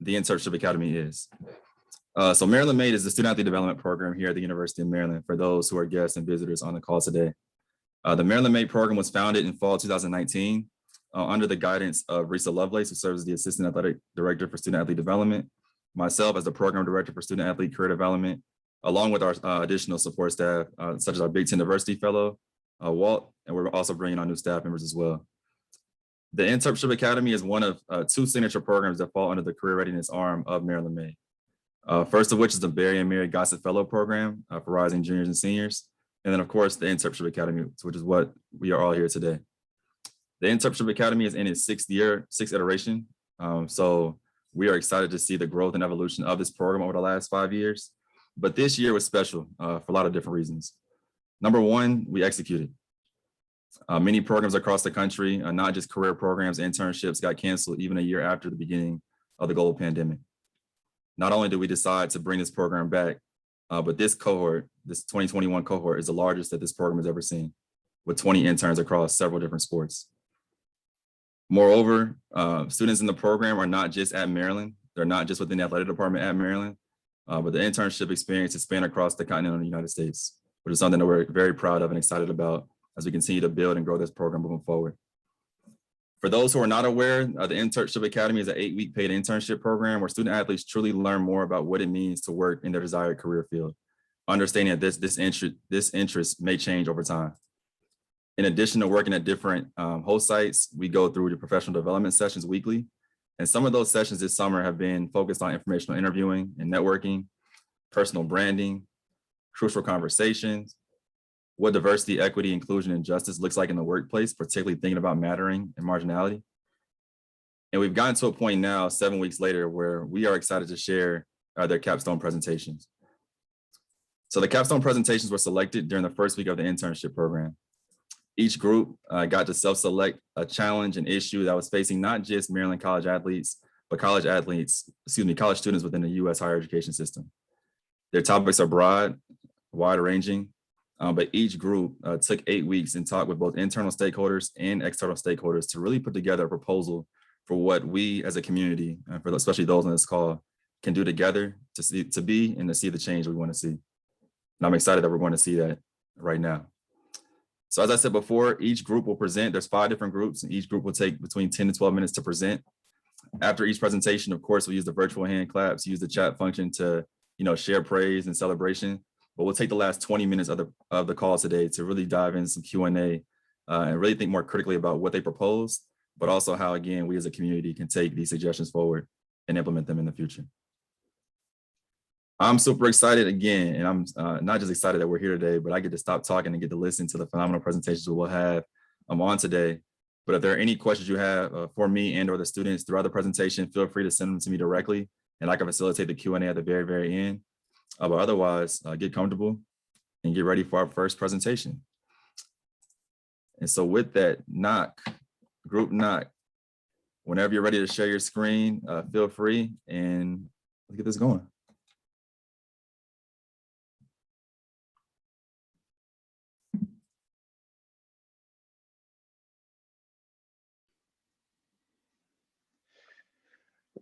the InTERPship Academy is. So Maryland Made is the student athlete development program here at the University of Maryland for those who are guests and visitors on the call today. The Maryland Made program was founded in fall 2019 under the guidance of Risa Lovelace, who serves as the Assistant Athletic Director for Student Athlete Development, myself as the Program Director for Student Athlete Career Development, along with our additional support staff, such as our Big Ten Diversity Fellow, Walt, and we're also bringing on new staff members as well. The InTERPship Academy is one of two signature programs that fall under the Career Readiness arm of Maryland Made. First of which is the Barry and Mary Gossett Fellow Program for rising juniors and seniors. And then of course, the InTERPship Academy, which is what we are all here today. The InTERPship Academy is in its sixth iteration. So we are excited to see the growth and evolution of this program over the last 5 years. But this year was special for a lot of different reasons. Number one, we executed. Many programs across the country, not just career programs, internships got canceled even a year after the beginning of the global pandemic. Not only did we decide to bring this program back, but this cohort, this 2021 cohort is the largest that this program has ever seen, with 20 interns across several different sports. Moreover, students in the program are not just at Maryland. They're not just within the athletic department at Maryland, but the internship experience is spanned across the continental United States, which is something that we're very proud of and excited about as we continue to build and grow this program moving forward. For those who are not aware, the InTERPship Academy is an 8-week paid internship program where student athletes truly learn more about what it means to work in their desired career field, understanding that this interest may change over time. In addition to working at different host sites, we go through the professional development sessions weekly. And some of those sessions this summer have been focused on informational interviewing and networking, personal branding, crucial conversations, what diversity, equity, inclusion, and justice looks like in the workplace, particularly thinking about mattering and marginality. And we've gotten to a point now, 7 weeks later, where we are excited to share their capstone presentations. So the capstone presentations were selected during the first week of the internship program. Each group got to self-select a challenge and issue that was facing not just Maryland college athletes, but college students within the US higher education system. Their topics are broad, wide-ranging, but each group took 8 weeks and talked with both internal stakeholders and external stakeholders to really put together a proposal for what we as a community, for especially those on this call, can do together to be and to see the change we want to see. And I'm excited that we're going to see that right now. So as I said before, each group will present. There's 5 different groups, and each group will take between 10 to 12 minutes to present. After each presentation, of course, we'll use the virtual hand claps, use the chat function to share praise and celebration. But we'll take the last 20 minutes of the call today to really dive into some Q&A and really think more critically about what they propose, but also how, again, we as a community can take these suggestions forward and implement them in the future. I'm super excited again, and I'm not just excited that we're here today, but I get to stop talking and get to listen to the phenomenal presentations we will have on today. But if there are any questions you have for me and or the students throughout the presentation, feel free to send them to me directly, and I can facilitate the Q&A at the very, very end. But otherwise, get comfortable and get ready for our first presentation. And so with that, group knock, whenever you're ready to share your screen, feel free, and let's get this going.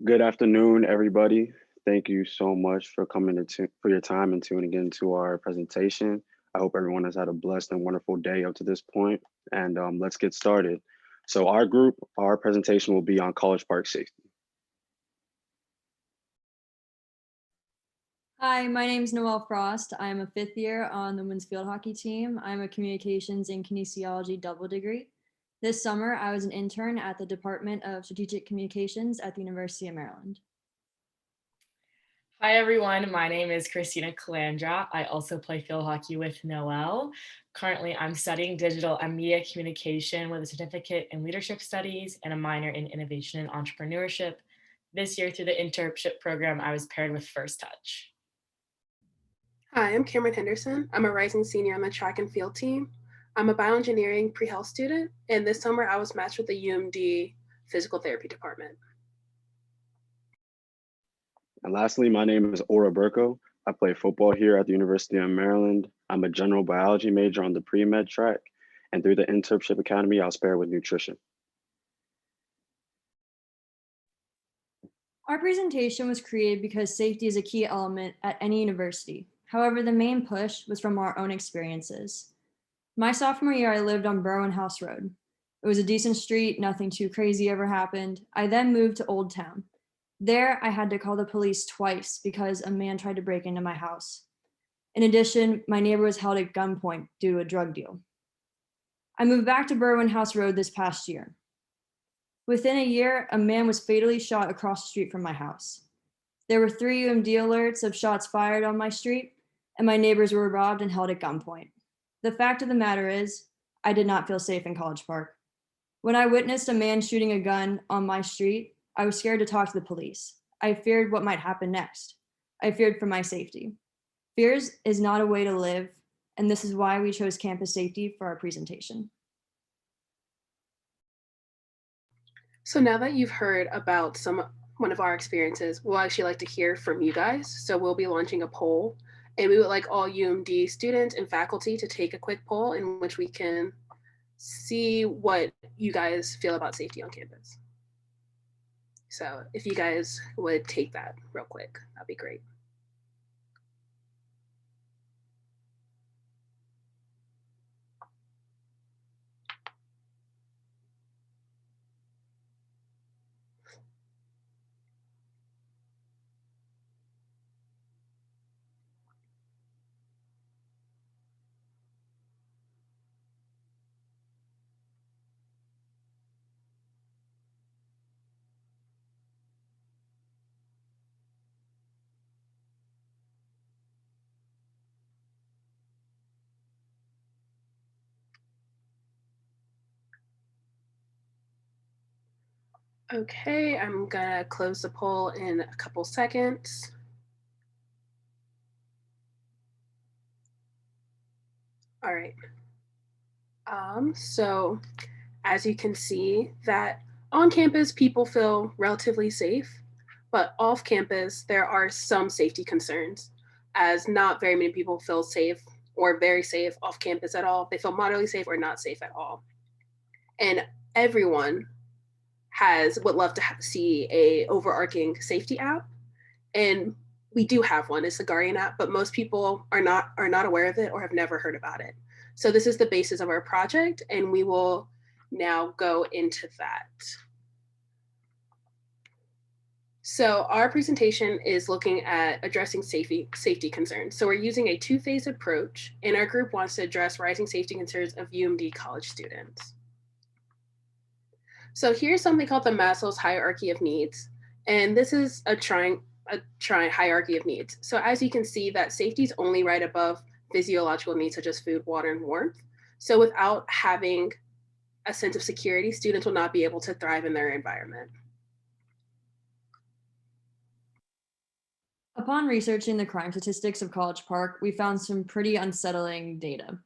Good afternoon, everybody. Thank you so much for coming for your time and tuning into our presentation. I hope everyone has had a blessed and wonderful day up to this point, and let's get started. So our presentation will be on College Park safety. Hi, my name is Noelle Frost. I'm a 5th year on the women's field hockey team. I'm a communications and kinesiology double degree. This summer, I was an intern at the Department of Strategic Communications at the University of Maryland. Hi, everyone. My name is Christina Calandra. I also play field hockey with Noelle. Currently, I'm studying digital and media communication with a certificate in leadership studies and a minor in innovation and entrepreneurship. This year, through the InTERPship program, I was paired with First Touch. Hi, I'm Cameron Henderson. I'm a rising senior on the track and field team. I'm a bioengineering pre-health student, and this summer I was matched with the UMD physical therapy department. And lastly, my name is Ora Burko. I play football here at the University of Maryland. I'm a general biology major on the pre-med track, and through the InTERPship Academy, I was paired with nutrition. Our presentation was created because safety is a key element at any university. However, the main push was from our own experiences. My sophomore year, I lived on Berwyn House Road. It was a decent street, nothing too crazy ever happened. I then moved to Old Town. There, I had to call the police twice because a man tried to break into my house. In addition, my neighbor was held at gunpoint due to a drug deal. I moved back to Berwyn House Road this past year. Within a year, a man was fatally shot across the street from my house. There were 3 UMD alerts of shots fired on my street, and my neighbors were robbed and held at gunpoint. The fact of the matter is, I did not feel safe in College Park. When I witnessed a man shooting a gun on my street, I was scared to talk to the police. I feared what might happen next. I feared for my safety. Fears is not a way to live, and this is why we chose campus safety for our presentation. So now that you've heard about one of our experiences, we'll actually like to hear from you guys. So we'll be launching a poll, and we would like all UMD students and faculty to take a quick poll in which we can see what you guys feel about safety on campus. So if you guys would take that real quick, that'd be great. Okay, I'm gonna close the poll in a couple seconds. All right. So as you can see that on campus, people feel relatively safe, but off campus, there are some safety concerns, as not very many people feel safe or very safe off campus at all. They feel moderately safe or not safe at all. And everyone would love to see a overarching safety app. And we do have one, it's the Guardian app, but most people are not aware of it or have never heard about it. So this is the basis of our project, and we will now go into that. So our presentation is looking at addressing safety concerns. So we're using a 2-phase approach, and our group wants to address rising safety concerns of UMD college students. So here's something called the Maslow's hierarchy of needs, and this is a hierarchy of needs. So as you can see, that safety is only right above physiological needs such as food, water, and warmth. So without having a sense of security, students will not be able to thrive in their environment. Upon researching the crime statistics of College Park, we found some pretty unsettling data.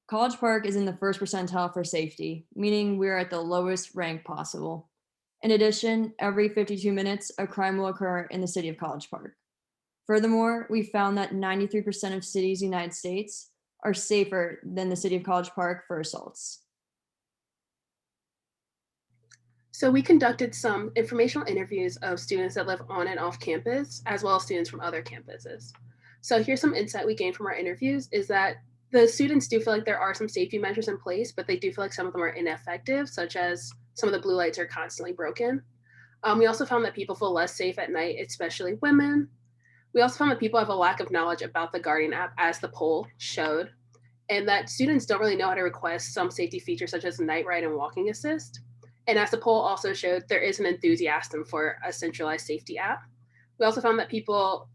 College Park is in the first percentile for safety, meaning we're at the lowest rank possible. In addition, every 52 minutes, a crime will occur in the city of College Park. Furthermore, we found that 93% of cities in the United States are safer than the city of College Park for assaults. So we conducted some informational interviews of students that live on and off campus, as well as students from other campuses. So here's some insight we gained from our interviews is that the students do feel like there are some safety measures in place, but they do feel like some of them are ineffective, such as some of the blue lights are constantly broken. We also found that people feel less safe at night, especially women. We also found that people have a lack of knowledge about the Guardian app, as the poll showed, and that students don't really know how to request some safety features such as night ride and walking assist. And as the poll also showed, there is an enthusiasm for a centralized safety app. We also found that people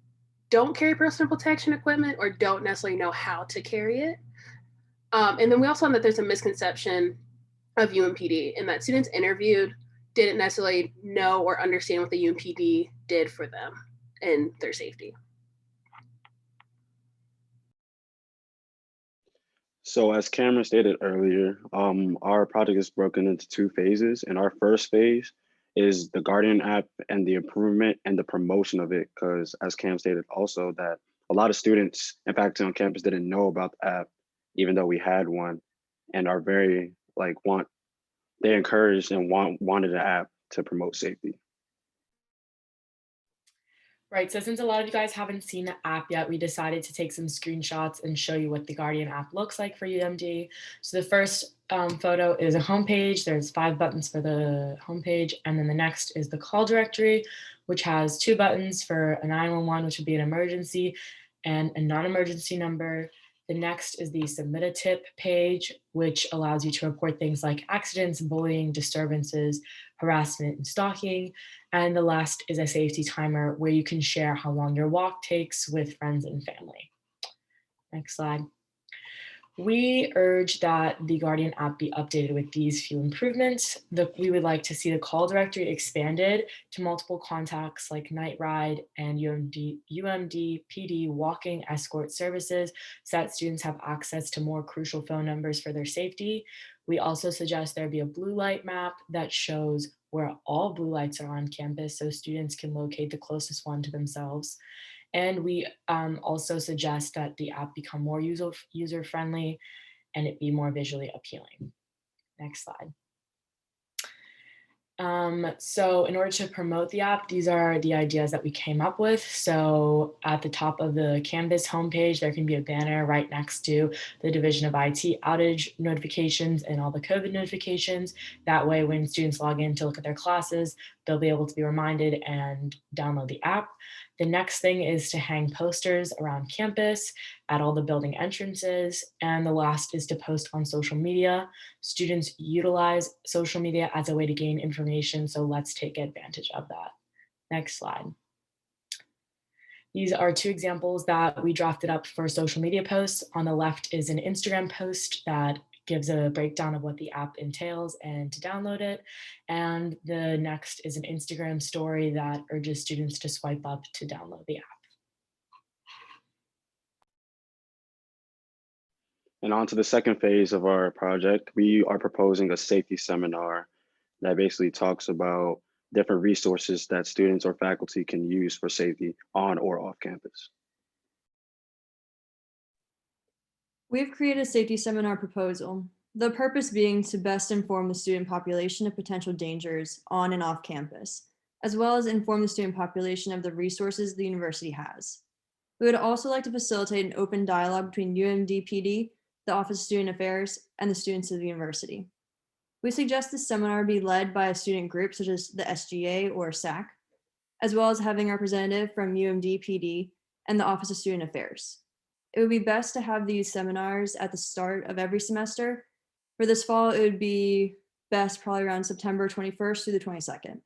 don't carry personal protection equipment or don't necessarily know how to carry it. And then we also found that there's a misconception of UMPD in that students interviewed didn't necessarily know or understand what the UMPD did for them and their safety. So as Cameron stated earlier, our project is broken into 2 phases, and our first phase is the Guardian app and the improvement and the promotion of it, because as Cam stated also that a lot of students, in fact, on campus didn't know about the app, even though we had one, and are very they encouraged and wanted an app to promote safety. Right, so since a lot of you guys haven't seen the app yet, we decided to take some screenshots and show you what the Guardian app looks like for UMD. So the first photo is a homepage. There's 5 buttons for the homepage. And then the next is the call directory, which has 2 buttons for a 911, which would be an emergency, and a non-emergency number. The next is the submit a tip page, which allows you to report things like accidents, bullying, disturbances, harassment, and stalking. And the last is a safety timer where you can share how long your walk takes with friends and family. Next slide. We urge that the Guardian app be updated with these few improvements. We would like to see the call directory expanded to multiple contacts like night ride and UMD PD walking escort services so that students have access to more crucial phone numbers for their safety. We also suggest there be a blue light map that shows where all blue lights are on campus so students can locate the closest one to themselves. And we also suggest that the app become more user-friendly and it be more visually appealing. Next slide. So in order to promote the app, these are the ideas that we came up with. So at the top of the Canvas homepage, there can be a banner right next to the Division of IT outage notifications and all the COVID notifications. That way, when students log in to look at their classes, they'll be able to be reminded and download the app. The next thing is to hang posters around campus at all the building entrances. And the last is to post on social media. Students utilize social media as a way to gain information, so let's take advantage of that. Next slide. These are 2 examples that we drafted up for social media posts. On the left is an Instagram post that gives a breakdown of what the app entails and to download it. And the next is an Instagram story that urges students to swipe up to download the app. And on to the second phase of our project, we are proposing a safety seminar that basically talks about different resources that students or faculty can use for safety on or off campus. We've created a safety seminar proposal, the purpose being to best inform the student population of potential dangers on and off campus, as well as inform the student population of the resources the university has. We would also like to facilitate an open dialogue between UMD PD, the Office of Student Affairs, and the students of the university. We suggest this seminar be led by a student group such as the SGA or SAC, as well as having a representative from UMD PD and the Office of Student Affairs. It would be best to have these seminars at the start of every semester. For this fall, it would be best probably around September 21st through the 22nd.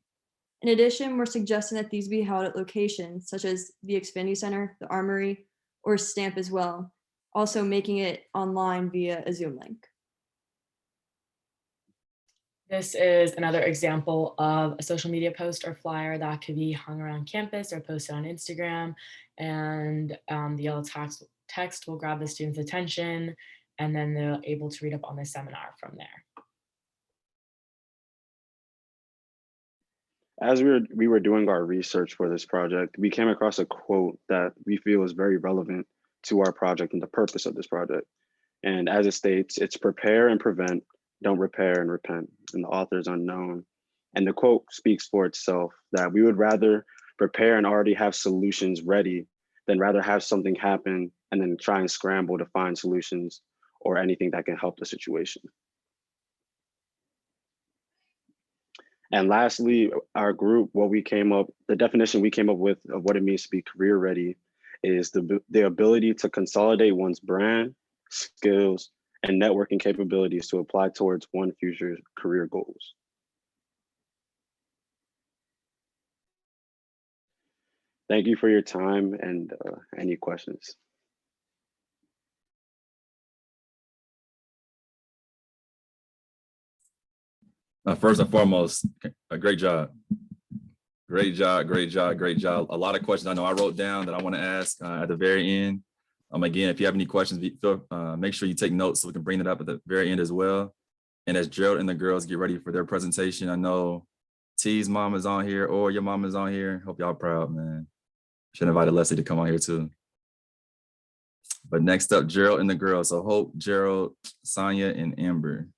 In addition, we're suggesting that these be held at locations such as the Xfinity Center, the Armory, or STAMP as well, also making it online via a Zoom link. This is another example of a social media post or flyer that could be hung around campus or posted on Instagram, and the yellow text will grab the student's attention, and then they're able to read up on the seminar from there. As we were doing our research for this project, we came across a quote that we feel is very relevant to our project and the purpose of this project. And as it states, it's prepare and prevent, don't repair and repent. And the author is unknown. And the quote speaks for itself, that we would rather prepare and already have solutions ready than rather have something happen and then try and scramble to find solutions or anything that can help the situation. And lastly, our group, the definition we came up with of what it means to be career ready is the ability to consolidate one's brand, skills, and networking capabilities to apply towards one's future career goals. Thank you for your time and any questions. First and foremost, a great job. Great job, great job, great job. A lot of questions I know I wrote down that I want to ask at the very end. Again, if you have any questions, make sure you take notes so we can bring it up at the very end as well. And as Gerald and the girls get ready for their presentation, I know T's mom is on here or your mom is on here. Hope y'all proud, man. Should have invited Leslie to come on here too. But next up, Gerald and the girls. So Hope, Gerald, Sonia, and Amber.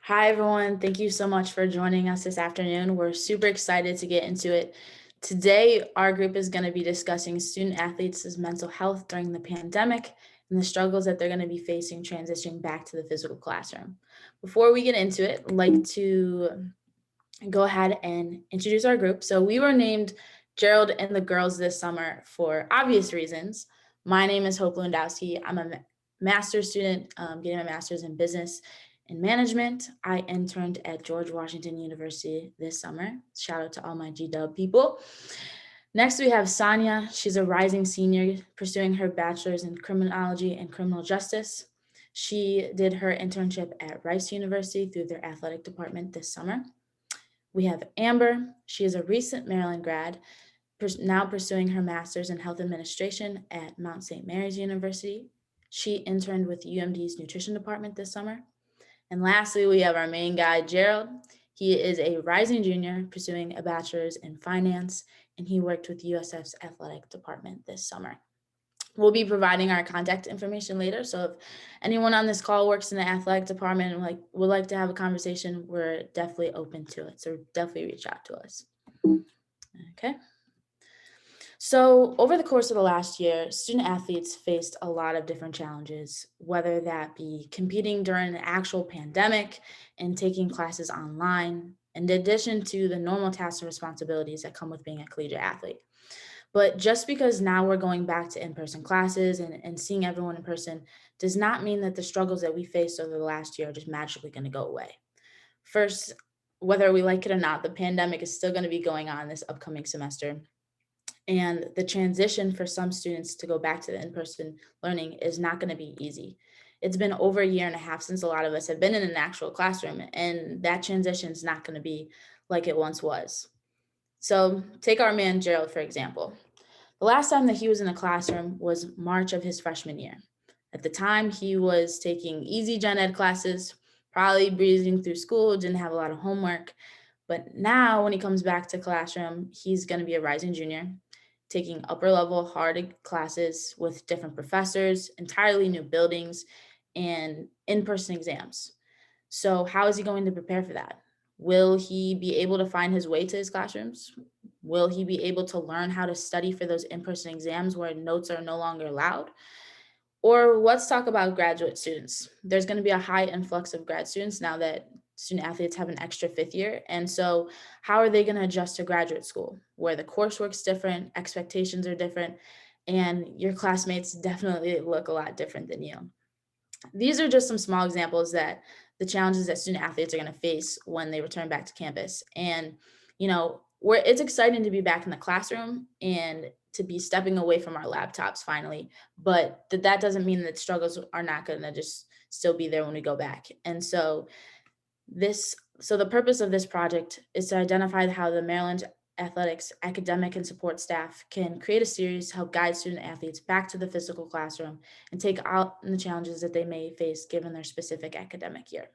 Hi, everyone. Thank you so much for joining us this afternoon. We're super excited to get into it. Today, our group is going to be discussing student athletes' mental health during the pandemic and the struggles that they're going to be facing transitioning back to the physical classroom. Before we get into it, I'd like to go ahead and introduce our group. So we were named Gerald and the Girls this summer for obvious reasons. My name is Hope Lewandowski. I'm a master's student, getting my master's in business and management. I interned at George Washington University this summer. Shout out to all my GW people. Next, we have Sonia. She's a rising senior pursuing her bachelor's in criminology and criminal justice. She did her internship at Rice University through their athletic department this summer. We have Amber. She is a recent Maryland grad, now pursuing her master's in health administration at Mount St. Mary's University. She interned with UMD's nutrition department this summer. And lastly, we have our main guy, Gerald. He is a rising junior pursuing a bachelor's in finance, and he worked with USF's athletic department this summer. We'll be providing our contact information later. So if anyone on this call works in the athletic department and would like to have a conversation, we're definitely open to it. So definitely reach out to us. Okay. So over the course of the last year, student athletes faced a lot of different challenges, whether that be competing during an actual pandemic and taking classes online, in addition to the normal tasks and responsibilities that come with being a collegiate athlete. But just because now we're going back to in-person classes and seeing everyone in person does not mean that the struggles that we faced over the last year are just magically going to go away. First, whether we like it or not, the pandemic is still going to be going on this upcoming semester. And the transition for some students to go back to the in-person learning is not going to be easy. It's been over a year and a half since a lot of us have been in an actual classroom, and that transition is not going to be like it once was. So take our man, Gerald, for example. The last time that he was in a classroom was March of his freshman year. At the time, he was taking easy gen ed classes, probably breezing through school, didn't have a lot of homework. But now when he comes back to classroom, he's going to be a rising junior, taking upper level hard classes with different professors, entirely new buildings, and in-person exams. So how is he going to prepare for that? Will he be able to find his way to his classrooms? Will he be able to learn how to study for those in-person exams where notes are no longer allowed? Or let's talk about graduate students. There's going to be a high influx of grad students now that student athletes have an extra fifth year. And so how are they going to adjust to graduate school where the coursework's different, expectations are different, and your classmates definitely look a lot different than you? These are just some small examples that the challenges that student athletes are going to face when they return back to campus. And, it's exciting to be back in the classroom and to be stepping away from our laptops finally, but that doesn't mean that struggles are not going to just still be there when we go back. And so the purpose of this project is to identify how the Maryland Athletics academic and support staff can create a series to help guide student athletes back to the physical classroom and take out the challenges that they may face given their specific academic year.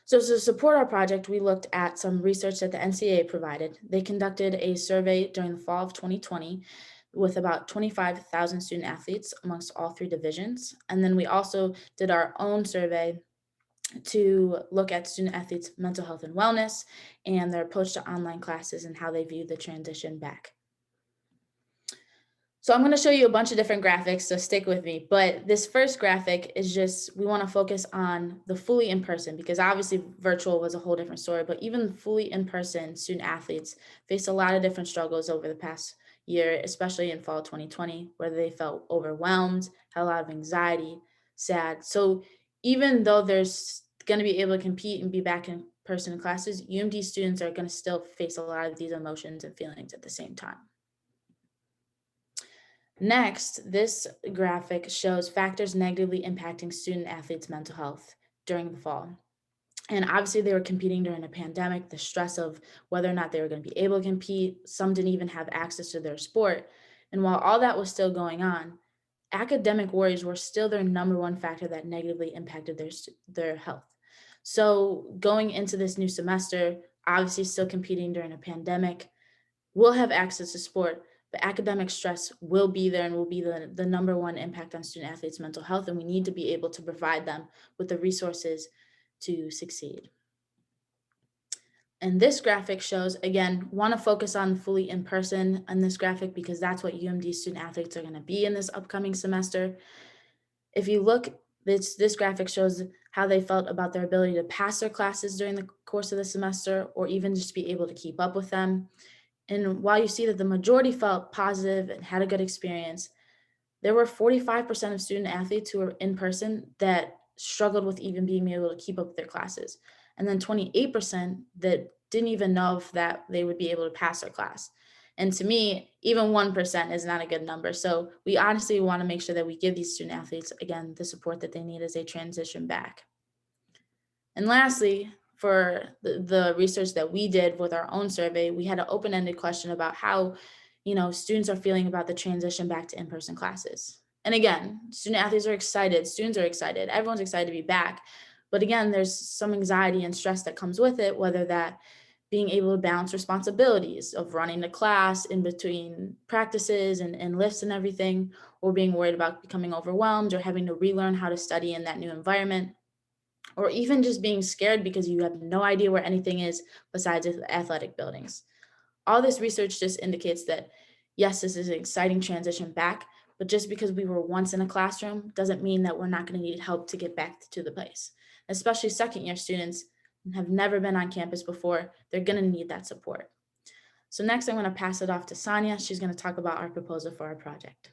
So to support our project, we looked at some research that the NCAA provided. They conducted a survey during the fall of 2020 with about 25,000 student athletes amongst all three divisions. And then we also did our own survey to look at student athletes' mental health and wellness and their approach to online classes and how they view the transition back. So I'm going to show you a bunch of different graphics, so stick with me. But this first graphic is just, we want to focus on the fully in-person, because obviously virtual was a whole different story, but even fully in-person student athletes faced a lot of different struggles over the past year, especially in fall 2020, where they felt overwhelmed, had a lot of anxiety, sad. So even though there's going to be able to compete and be back in person in classes, UMD students are going to still face a lot of these emotions and feelings at the same time. Next, this graphic shows factors negatively impacting student athletes' mental health during the fall. And obviously they were competing during a pandemic, the stress of whether or not they were going to be able to compete. Some didn't even have access to their sport. And while all that was still going on, academic worries were still their number one factor that negatively impacted their health. So going into this new semester, obviously still competing during a pandemic, will have access to sport, but academic stress will be there and will be the number one impact on student athletes' mental health. And we need to be able to provide them with the resources to succeed. And this graphic shows, again, want to focus on fully in person on this graphic because that's what UMD student athletes are going to be in this upcoming semester. If you look, this graphic shows how they felt about their ability to pass their classes during the course of the semester, or even just be able to keep up with them. And while you see that the majority felt positive and had a good experience, there were 45% of student athletes who were in person that struggled with even being able to keep up with their classes. And then 28% that didn't even know if that they would be able to pass their class. And to me, even 1% is not a good number. So we honestly want to make sure that we give these student athletes, again, the support that they need as they transition back. And lastly, for the research that we did with our own survey, we had an open-ended question about how, students are feeling about the transition back to in-person classes. And again, student athletes are excited, students are excited, everyone's excited to be back. But again, there's some anxiety and stress that comes with it, whether that being able to balance responsibilities of running the class in between practices and lifts and everything, or being worried about becoming overwhelmed or having to relearn how to study in that new environment, or even just being scared because you have no idea where anything is besides the athletic buildings. All this research just indicates that, yes, this is an exciting transition back, but just because we were once in a classroom doesn't mean that we're not going to need help to get back to the place. Especially second-year students have never been on campus before, they're going to need that support. So next, I'm going to pass it off to Sonia. She's going to talk about our proposal for our project.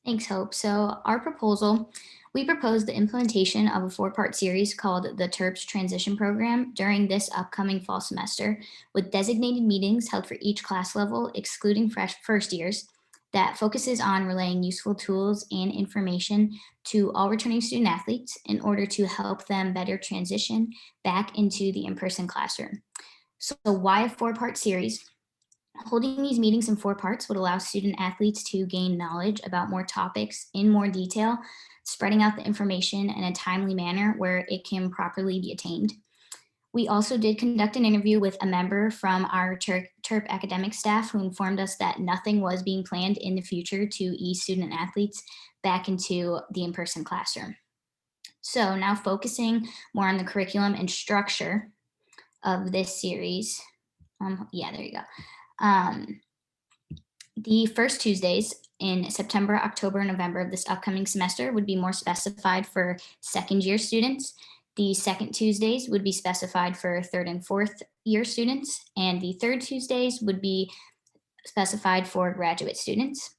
Thanks, Hope. So our proposal, we proposed the implementation of a 4-part series called the InTERPship Transition Program during this upcoming fall semester, with designated meetings held for each class level, excluding first years, that focuses on relaying useful tools and information to all returning student athletes in order to help them better transition back into the in-person classroom. So why a 4-part series? Holding these meetings in 4 parts would allow student athletes to gain knowledge about more topics in more detail, spreading out the information in a timely manner where it can properly be attained. We also did conduct an interview with a member from our InTERP academic staff who informed us that nothing was being planned in the future to ease student athletes back into the in-person classroom. So now focusing more on the curriculum and structure of this series. There you go. The first Tuesdays in September, October, November of this upcoming semester would be more specified for second-year students. The second Tuesdays would be specified for third and fourth year students, and the third Tuesdays would be specified for graduate students.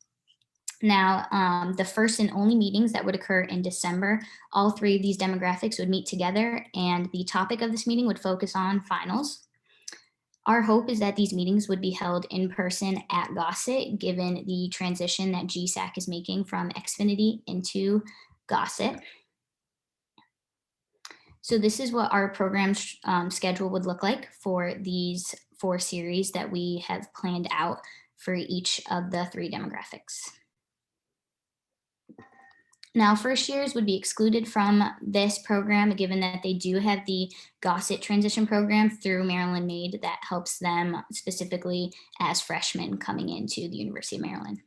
Now, the first and only meetings that would occur in December, all 3 of these demographics would meet together, and the topic of this meeting would focus on finals. Our hope is that these meetings would be held in person at Gossett, given the transition that GSAC is making from Xfinity into Gossett. So this is what our program schedule would look like for these 4 series that we have planned out for each of the 3 demographics. Now, first years would be excluded from this program, given that they do have the Gossett transition program through Maryland Made that helps them specifically as freshmen coming into the University of Maryland.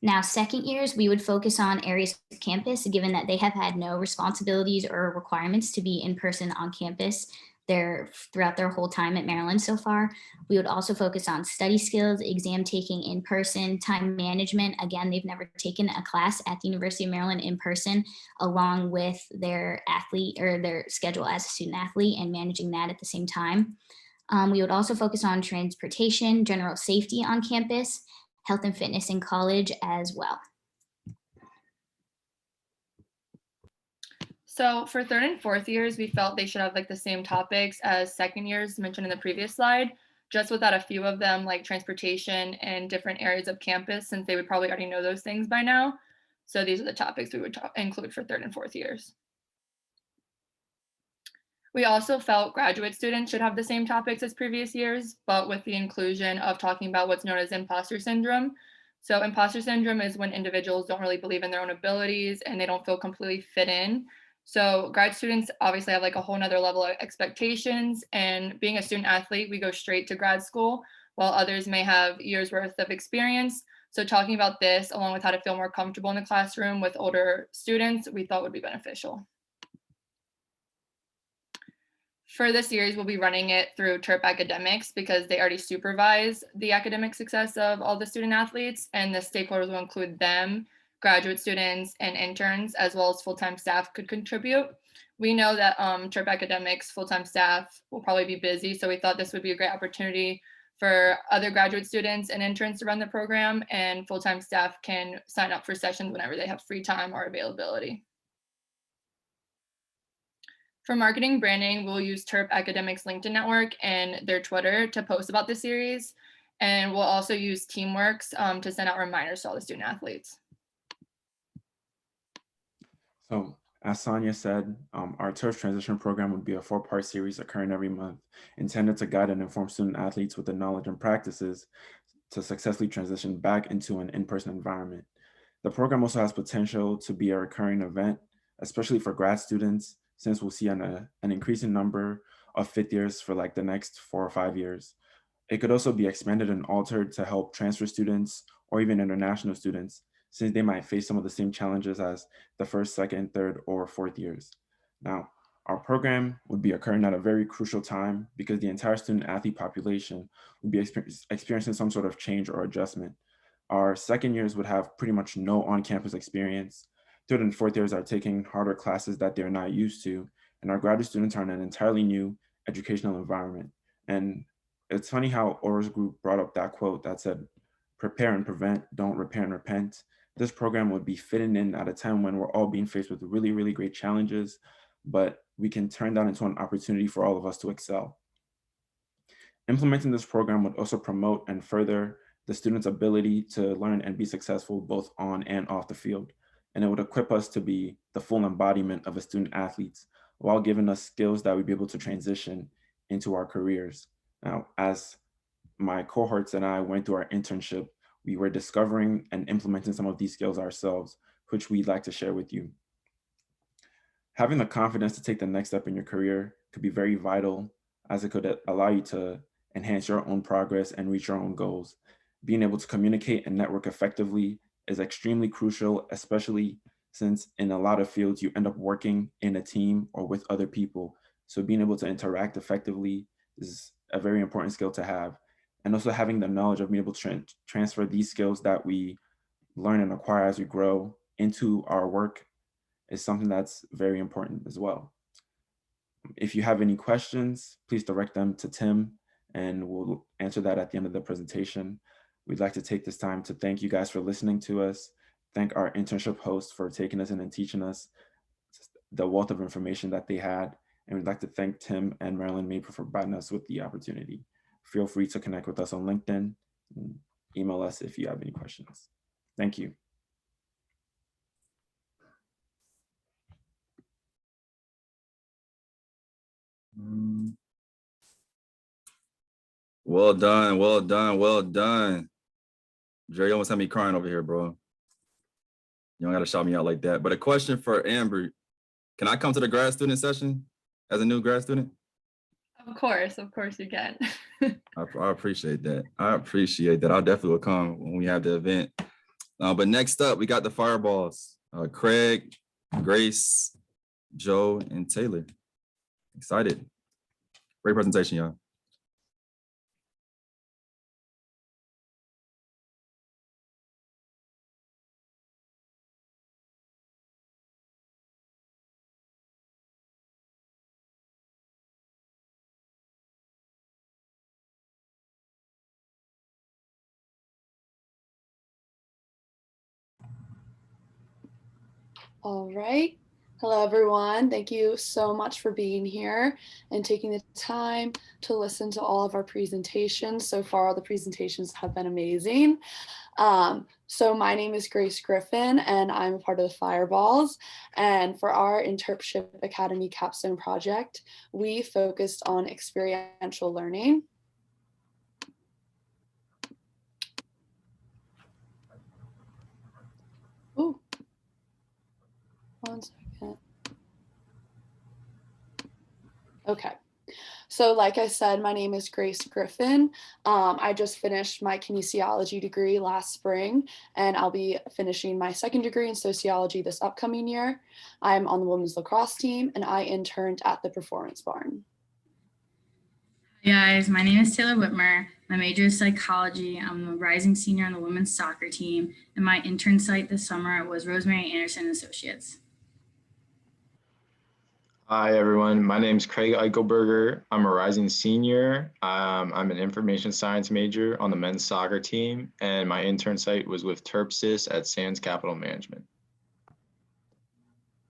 Now, second years, we would focus on areas of campus, given that they have had no responsibilities or requirements to be in person on campus throughout their whole time at Maryland so far. We would also focus on study skills, exam taking in person, time management. Again, they've never taken a class at the University of Maryland in person, along with their athlete or their schedule as a student athlete and managing that at the same time. We would also focus on transportation, general safety on campus, health and fitness in college as well. So for third and fourth years, we felt they should have like the same topics as second years mentioned in the previous slide, just without a few of them like transportation and different areas of campus, since they would probably already know those things by now. So these are the topics we would include for third and fourth years. We also felt graduate students should have the same topics as previous years, but with the inclusion of talking about what's known as imposter syndrome. So imposter syndrome is when individuals don't really believe in their own abilities and they don't feel completely fit in. So grad students obviously have like a whole nother level of expectations, and being a student athlete, we go straight to grad school, while others may have years worth of experience. So talking about this, along with how to feel more comfortable in the classroom with older students, we thought would be beneficial. For this series, we'll be running it through InTERP Academics because they already supervise the academic success of all the student athletes, and the stakeholders will include them, graduate students, and interns, as well as full-time staff could contribute. We know that InTERP Academics full-time staff will probably be busy, so we thought this would be a great opportunity for other graduate students and interns to run the program, and full-time staff can sign up for sessions whenever they have free time or availability. For marketing branding, we'll use InTERP Academics LinkedIn network and their Twitter to post about the series. And we'll also use Teamworks to send out reminders to all the student athletes. So as Sonia said, our InTERPsh transition program would be a 4-part series occurring every month, intended to guide and inform student athletes with the knowledge and practices to successfully transition back into an in-person environment. The program also has potential to be a recurring event, especially for grad students, since we'll see an increasing number of 5th years for like the next 4 or 5 years. It could also be expanded and altered to help transfer students or even international students, since they might face some of the same challenges as the 1st, 2nd, 3rd, or 4th years. Now, our program would be occurring at a very crucial time because the entire student athlete population would be experiencing some sort of change or adjustment. Our 2nd years would have pretty much no on-campus experience. 3rd and 4th years are taking harder classes that they're not used to, and our graduate students are in an entirely new educational environment. And it's funny how Aura's group brought up that quote that said, "Prepare and prevent, don't repair and repent." This program would be fitting in at a time when we're all being faced with really, really great challenges, but we can turn that into an opportunity for all of us to excel. Implementing this program would also promote and further the students' ability to learn and be successful both on and off the field. And it would equip us to be the full embodiment of a student athlete while giving us skills that we'd be able to transition into our careers. Now, as my cohorts and I went through our internship, we were discovering and implementing some of these skills ourselves, which we'd like to share with you. Having the confidence to take the next step in your career could be very vital, as it could allow you to enhance your own progress and reach your own goals. Being able to communicate and network effectively is extremely crucial, especially since in a lot of fields you end up working in a team or with other people. So being able to interact effectively is a very important skill to have. And also having the knowledge of being able to transfer these skills that we learn and acquire as we grow into our work is something that's very important as well. If you have any questions, please direct them to Tim and we'll answer that at the end of the presentation. We'd like to take this time to thank you guys for listening to us, thank our internship hosts for taking us in and teaching us the wealth of information that they had, and we'd like to thank Tim and Marilyn Maid for providing us with the opportunity. Feel free to connect with us on LinkedIn, and email us if you have any questions. Thank you. Well done, well done, well done. Jerry, you almost had me crying over here, bro. You don't gotta shout me out like that. But a question for Amber, can I come to the grad student session as a new grad student? Of course you can. I appreciate that. I appreciate that. I definitely will come when we have the event. But next up, we got the fireballs. Craig, Grace, Joe, and Taylor. Excited. Great presentation, y'all. All right. Hello, everyone. Thank you so much for being here and taking the time to listen to all of our presentations. So far, the presentations have been amazing. So my name is Grace Griffin, and I'm a part of the Fireballs. And for our InTERPship Academy Capstone project, we focused on experiential learning. Ooh. 1 second. Okay, So like I said, my name is Grace Griffin. I just finished my kinesiology degree last spring, and I'll be finishing my second degree in sociology this upcoming year. I'm on the women's lacrosse team, and I interned at the Performance Barn. Hi guys, my name is Taylor Whitmer. My major is psychology. I'm a rising senior on the women's soccer team, and my intern site this summer was Rosemary Anderson Associates. Hi everyone, my name is Craig Eichelberger. I'm a rising senior. I'm an information science major on the men's soccer team, and my intern site was with InTERPship at Sands Capital Management.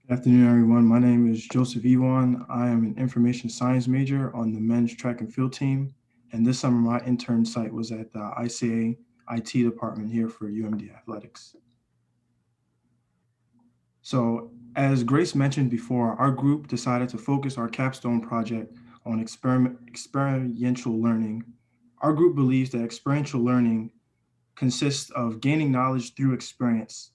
Good afternoon, everyone. My name is Joseph Ewan. I am an information science major on the men's track and field team. And this summer, my intern site was at the ICA IT department here for UMD Athletics. So as Grace mentioned before, our group decided to focus our capstone project on experiential learning. Our group believes that experiential learning consists of gaining knowledge through experience,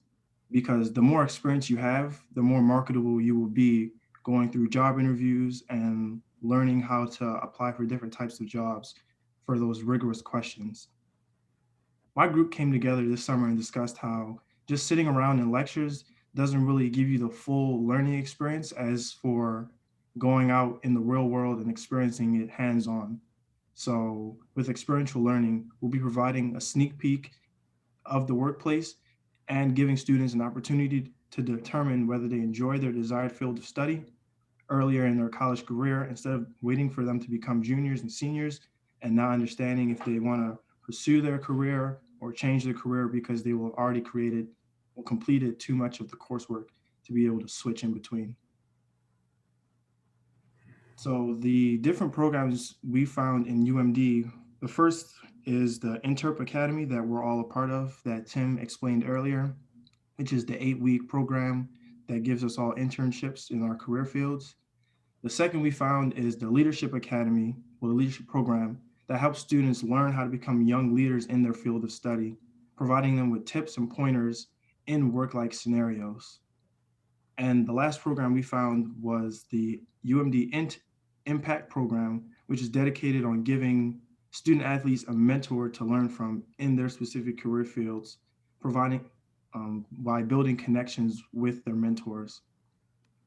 because the more experience you have, the more marketable you will be going through job interviews and learning how to apply for different types of jobs for those rigorous questions. My group came together this summer and discussed how just sitting around in lectures doesn't really give you the full learning experience as for going out in the real world and experiencing it hands-on. So with experiential learning, we'll be providing a sneak peek of the workplace and giving students an opportunity to determine whether they enjoy their desired field of study earlier in their college career, instead of waiting for them to become juniors and seniors and not understanding if they want to pursue their career or change their career because they will have already created or completed too much of the coursework to be able to switch in between. So the different programs we found in UMD, the first is the InTERPship Academy that we're all a part of, that Tim explained earlier, which is the 8-week program that gives us all internships in our career fields. The second we found is the Leadership Academy, or the leadership program, that helps students learn how to become young leaders in their field of study, providing them with tips and pointers in work-like scenarios. And the last program we found was the Umd Impact Program, which is dedicated on giving student athletes a mentor to learn from in their specific career fields, providing by building connections with their mentors.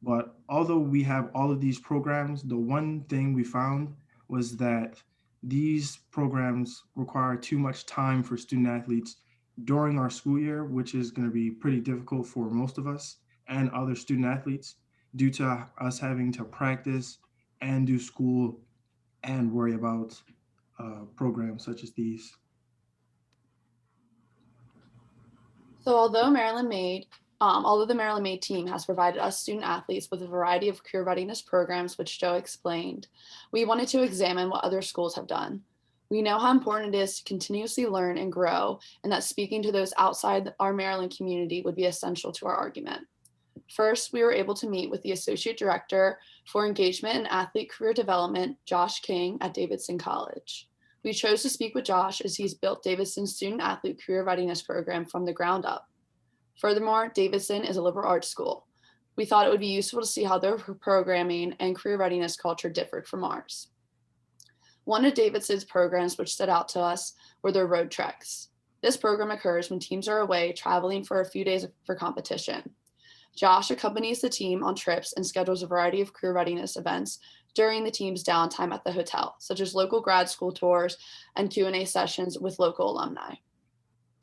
But although we have all of these programs, the one thing we found was that these programs require too much time for student athletes during our school year, which is going to be pretty difficult for most of us and other student athletes due to us having to practice and do school and worry about programs such as these. So although the Maryland Made team has provided us student athletes with a variety of career readiness programs, which Joe explained, we wanted to examine what other schools have done. We know how important it is to continuously learn and grow, and that speaking to those outside our Maryland community would be essential to our argument. First, we were able to meet with the Associate Director for Engagement and Athlete Career Development, Josh King, at Davidson College. We chose to speak with Josh as he's built Davidson's Student Athlete Career Readiness Program from the ground up. Furthermore, Davidson is a liberal arts school. We thought it would be useful to see how their programming and career readiness culture differed from ours. One of Davidson's programs which stood out to us were their road treks. This program occurs when teams are away traveling for a few days for competition. Josh accompanies the team on trips and schedules a variety of career readiness events during the team's downtime at the hotel, such as local grad school tours and Q&A sessions with local alumni.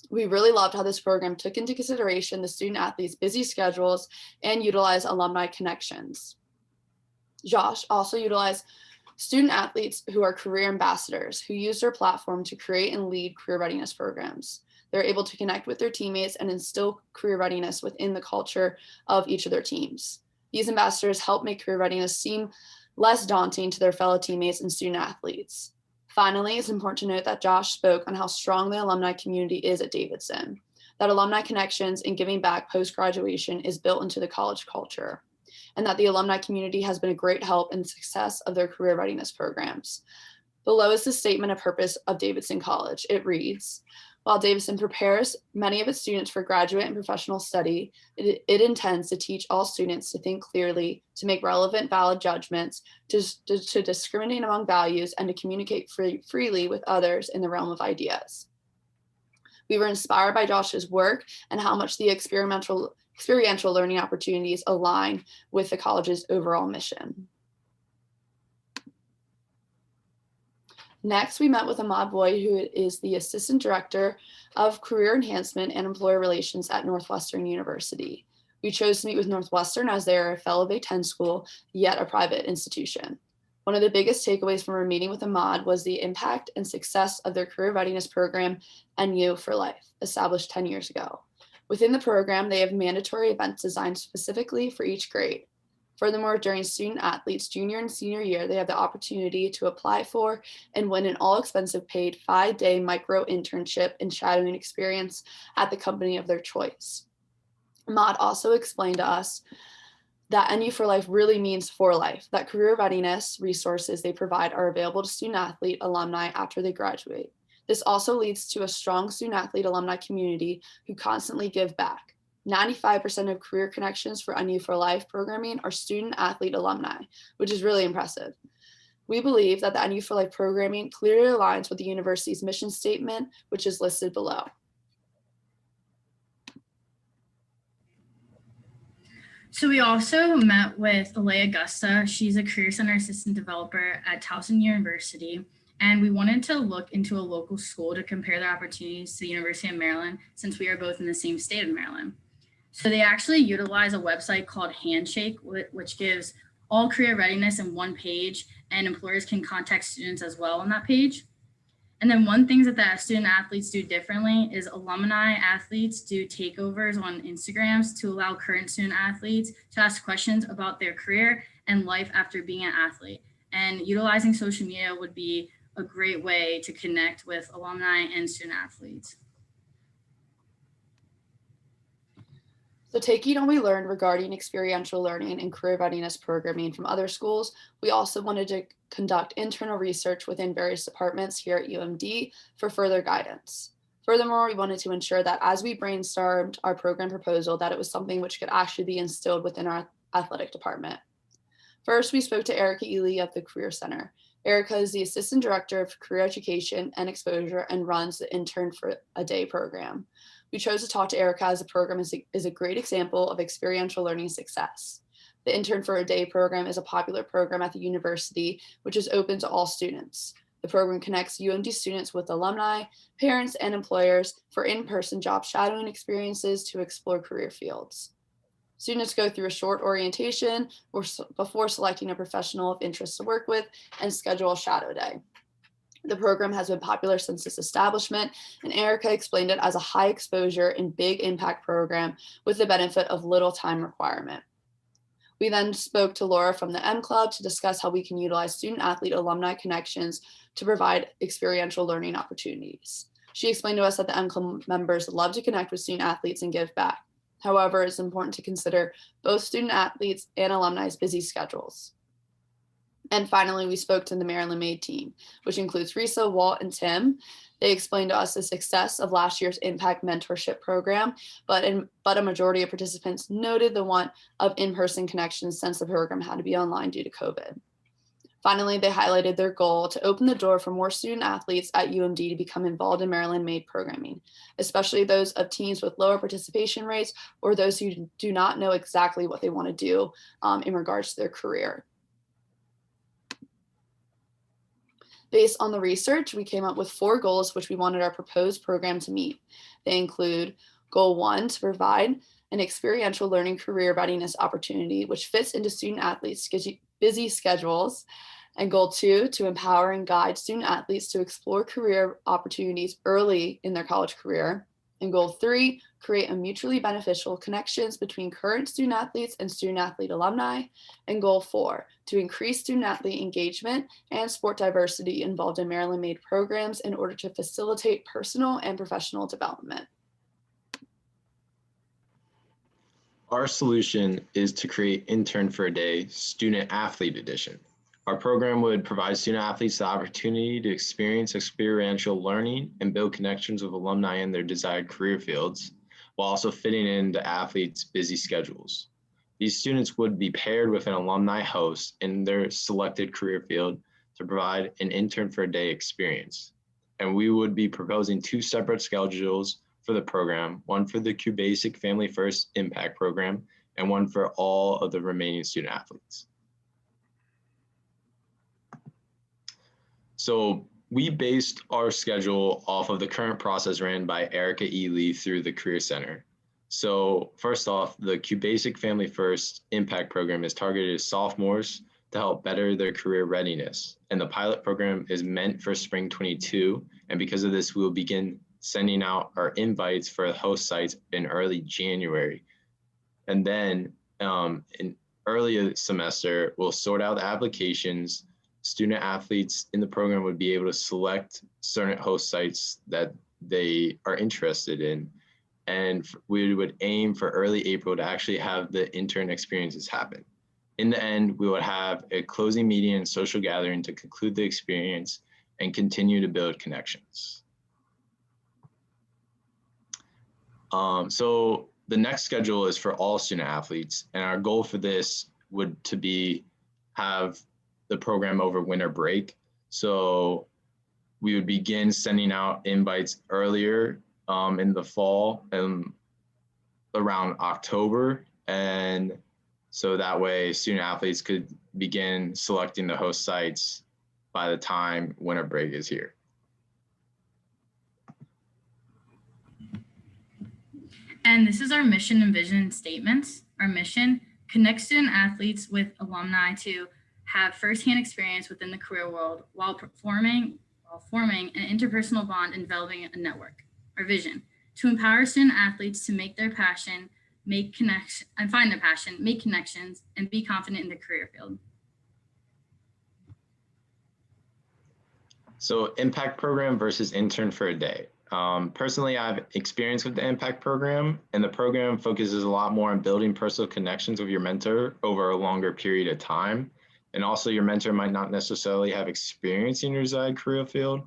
We really loved how this program took into consideration the student athletes' busy schedules and utilized alumni connections. Josh also utilized student athletes who are career ambassadors who use their platform to create and lead career readiness programs. They're able to connect with their teammates and instill career readiness within the culture of each of their teams. These ambassadors help make career readiness seem less daunting to their fellow teammates and student athletes. Finally, it's important to note that Josh spoke on how strong the alumni community is at Davidson, that alumni connections and giving back post-graduation is built into the college culture, and that the alumni community has been a great help in the success of their career readiness programs. Below is the statement of purpose of Davidson College. It reads, While Davidson prepares many of its students for graduate and professional study, it intends to teach all students to think clearly, to make relevant, valid judgments, to discriminate among values, and to communicate freely with others in the realm of ideas. We were inspired by Josh's work and how much the experiential learning opportunities align with the college's overall mission. Next, we met with Umd Boyd, who is the Assistant Director of Career Enhancement and Employer Relations at Northwestern University. We chose to meet with Northwestern as they are a fellow Big Ten school, yet a private institution. One of the biggest takeaways from our meeting with Umd was the impact and success of their career readiness program, NU for Life, established 10 years ago. Within the program, they have mandatory events designed specifically for each grade. Furthermore, during student athletes' junior and senior year, they have the opportunity to apply for and win an all-expensive paid 5-day micro internship and shadowing experience at the company of their choice. Umd also explained to us that NU for Life really means for life, that career readiness resources they provide are available to student athlete alumni after they graduate. This also leads to a strong student athlete alumni community who constantly give back. 95% of career connections for NU for Life programming are student athlete alumni, which is really impressive. We believe that the NU for Life programming clearly aligns with the university's mission statement, which is listed below. So we also met with Alea Augusta. She's a Career Center Assistant Developer at Towson University. And we wanted to look into a local school to compare their opportunities to the University of Maryland, since we are both in the same state of Maryland. So they actually utilize a website called Handshake, which gives all career readiness in one page, and employers can contact students as well on that page. And then one thing that the student athletes do differently is alumni athletes do takeovers on Instagrams to allow current student athletes to ask questions about their career and life after being an athlete. And utilizing social media would be a great way to connect with alumni and student athletes. So taking on what we learned regarding experiential learning and career readiness programming from other schools, we also wanted to conduct internal research within various departments here at UMD for further guidance. Furthermore, we wanted to ensure that as we brainstormed our program proposal, that it was something which could actually be instilled within our athletic department. First, we spoke to Erica Ely of the Career Center. Erica is the Assistant Director of Career Education and Exposure and runs the Intern for a Day program. We chose to talk to Erica as the program is a great example of experiential learning success. The Intern for a Day program is a popular program at the university, which is open to all students. The program connects UMD students with alumni, parents, and employers for in-person job shadowing experiences to explore career fields. Students go through a short orientation before selecting a professional of interest to work with and schedule a shadow day. The program has been popular since its establishment, and Erica explained it as a high exposure and big impact program with the benefit of little time requirement. We then spoke to Laura from the M Club to discuss how we can utilize student athlete alumni connections to provide experiential learning opportunities. She explained to us that the M Club members love to connect with student athletes and give back. However, it's important to consider both student athletes and alumni's busy schedules. And finally, we spoke to the Maryland Made team, which includes Risa, Walt, and Tim. They explained to us the success of last year's Impact Mentorship Program, but a majority of participants noted the want of in-person connections since the program had to be online due to COVID. Finally, they highlighted their goal to open the door for more student athletes at UMD to become involved in Maryland Made programming, especially those of teams with lower participation rates or those who do not know exactly what they want to do in regards to their career. Based on the research, we came up with 4 goals which we wanted our proposed program to meet. They include Goal 1, to provide an experiential learning career readiness opportunity which fits into student athletes' busy schedules. And Goal 2, to empower and guide student athletes to explore career opportunities early in their college career. And Goal 3, create a mutually beneficial connections between current student athletes and student athlete alumni. And Goal 4, to increase student athlete engagement and sport diversity involved in Maryland Made programs in order to facilitate personal and professional development. Our solution is to create Intern for a Day Student Athlete Edition. Our program would provide student athletes the opportunity to experience experiential learning and build connections with alumni in their desired career fields, while also fitting into athletes' busy schedules. These students would be paired with an alumni host in their selected career field to provide an intern for a day experience. And we would be proposing 2 separate schedules for the program, one for the QBasic Family First Impact Program and one for all of the remaining student athletes. So we based our schedule off of the current process ran by Erica E. Lee through the Career Center. So first off, the QBasic Family First Impact Program is targeted at sophomores to help better their career readiness. And the pilot program is meant for spring 22. And because of this, we will begin sending out our invites for host sites in early January. And then in early semester, we'll sort out the applications. Student athletes in the program would be able to select certain host sites that they are interested in. And we would aim for early April to actually have the intern experiences happen. In the end, we would have a closing meeting and social gathering to conclude the experience and continue to build connections. So the next schedule is for all student athletes, and our goal for this would to be have the program over winter break. So we would begin sending out invites earlier in the fall and around October. And so that way student athletes could begin selecting the host sites by the time winter break is here. And this is our mission and vision statements. Our mission: connect student athletes with alumni to have firsthand experience within the career world while forming an interpersonal bond and developing a network. Our vision: to empower student athletes to make their passion, find their passion, make connections, and be confident in their career field. So impact program versus intern for a day. Personally, I've experience with the impact program, and the program focuses a lot more on building personal connections with your mentor over a longer period of time. And also your mentor might not necessarily have experience in your desired career field,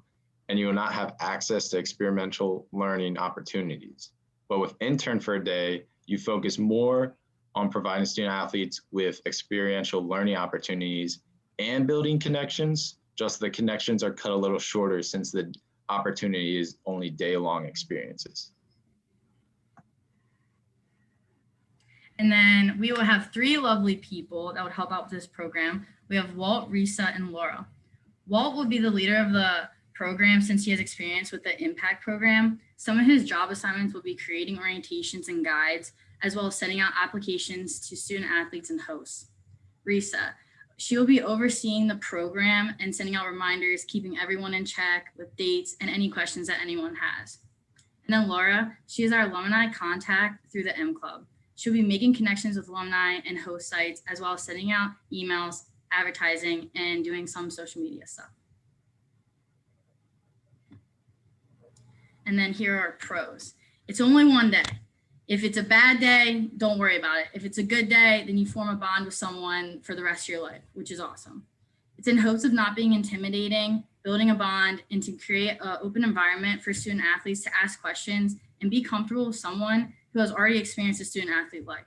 and you will not have access to experiential learning opportunities. But with intern for a day, you focus more on providing student athletes with experiential learning opportunities and building connections, just the connections are cut a little shorter since the opportunity is only day-long experiences. And then we will have 3 lovely people that would help out with this program. We have Walt, Risa, and Laura. Walt will be the leader of the program since he has experience with the impact program. Some of his job assignments will be creating orientations and guides, as well as sending out applications to student athletes and hosts. Risa, she will be overseeing the program and sending out reminders, keeping everyone in check with dates and any questions that anyone has. And then Laura, she is our alumni contact through the M Club. She'll be making connections with alumni and host sites, as well as sending out emails, advertising, and doing some social media stuff. And then here are pros. It's only one day. If it's a bad day, don't worry about it. If it's a good day, then you form a bond with someone for the rest of your life, which is awesome. It's in hopes of not being intimidating, building a bond, and to create an open environment for student athletes to ask questions and be comfortable with someone who has already experienced a student athlete life.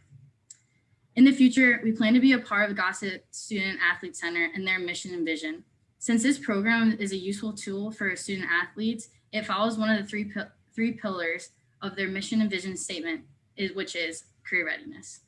In the future, we plan to be a part of the Gossett Student Athlete Center and their mission and vision. Since this program is a useful tool for student athletes, it follows one of the three pillars of their mission and vision statement, which is career readiness.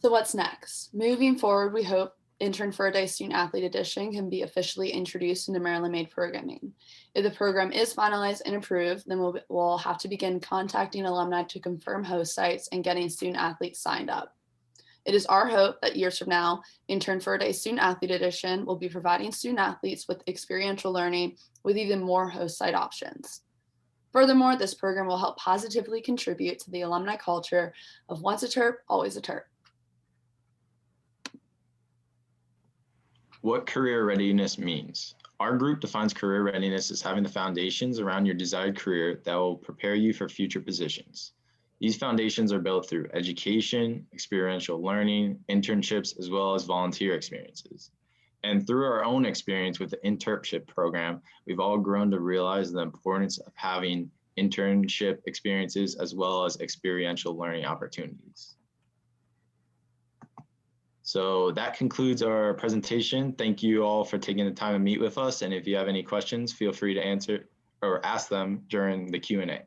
So what's next? Moving forward, we hope Intern for a Day Student Athlete Edition can be officially introduced into Maryland-made programming. If the program is finalized and approved, then we'll have to begin contacting alumni to confirm host sites and getting student athletes signed up. It is our hope that years from now, Intern for a Day Student Athlete Edition will be providing student athletes with experiential learning with even more host site options. Furthermore, this program will help positively contribute to the alumni culture of once a Terp, always a Terp. What career readiness means. Our group defines career readiness as having the foundations around your desired career that will prepare you for future positions. These foundations are built through education, experiential learning, internships, as well as volunteer experiences. And through our own experience with the InTERPship program, we've all grown to realize the importance of having internship experiences as well as experiential learning opportunities. So that concludes our presentation. Thank you all for taking the time to meet with us. And if you have any questions, feel free to answer or ask them during the Q&A.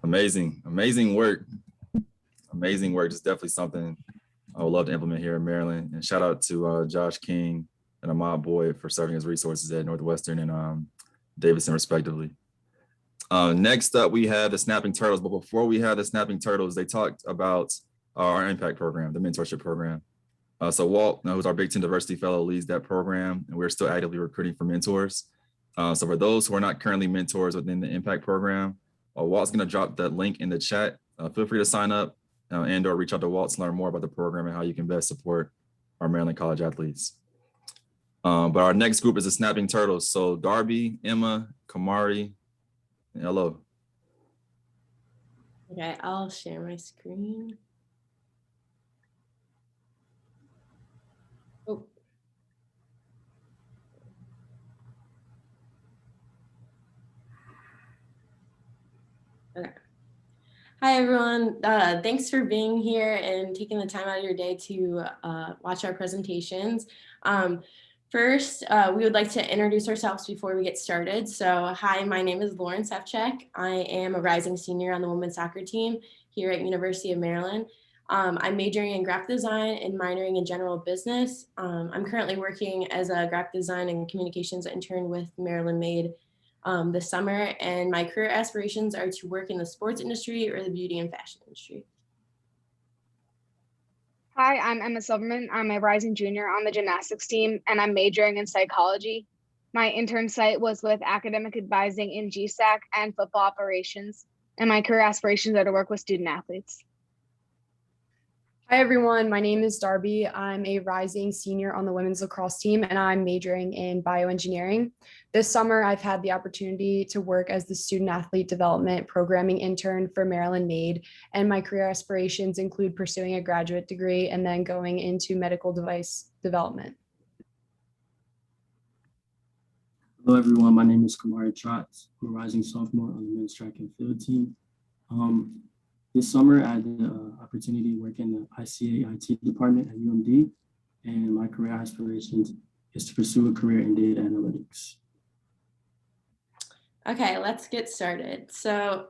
Amazing work. Amazing work. It's definitely something I would love to implement here in Maryland. And shout out to Josh King and Umd Boyd for serving as resources at Northwestern and Davidson, respectively. Next up, we have the Snapping Turtles. But before we have the Snapping Turtles, they talked about our Impact Program, the mentorship program. So Walt, who's our Big Ten Diversity Fellow, leads that program, and we're still actively recruiting for mentors. So for those who are not currently mentors within the Impact Program, Walt's gonna drop that link in the chat. Feel free to sign up and or reach out to Walt to learn more about the program and how you can best support our Maryland college athletes. But our next group is the Snapping Turtles. So Darby, Emma, Kumari, hello. Okay, I'll share my screen. Oh. Okay. Hi, everyone. Thanks for being here and taking the time out of your day to watch our presentations. First, we would like to introduce ourselves before we get started. So hi, my name is Lauren Sefcheck. I am a rising senior on the women's soccer team here at University of Maryland. I'm majoring in graphic design and minoring in general business. I'm currently working as a graphic design and communications intern with Maryland Made this summer, and my career aspirations are to work in the sports industry or the beauty and fashion industry. Hi, I'm Emma Silverman. I'm a rising junior on the gymnastics team, and I'm majoring in psychology. My intern site was with academic advising in GSAC and football operations, and my career aspirations are to work with student athletes. Hi, everyone. My name is Darby. I'm a rising senior on the women's lacrosse team, and I'm majoring in bioengineering. This summer, I've had the opportunity to work as the student athlete development programming intern for Maryland Made, and my career aspirations include pursuing a graduate degree and then going into medical device development. Hello, everyone. My name is Kumari Trotz. I'm a rising sophomore on the men's track and field team. This summer, I had the opportunity to work in the ICA IT department at UMD, and my career aspirations is to pursue a career in data analytics. Okay, let's get started. So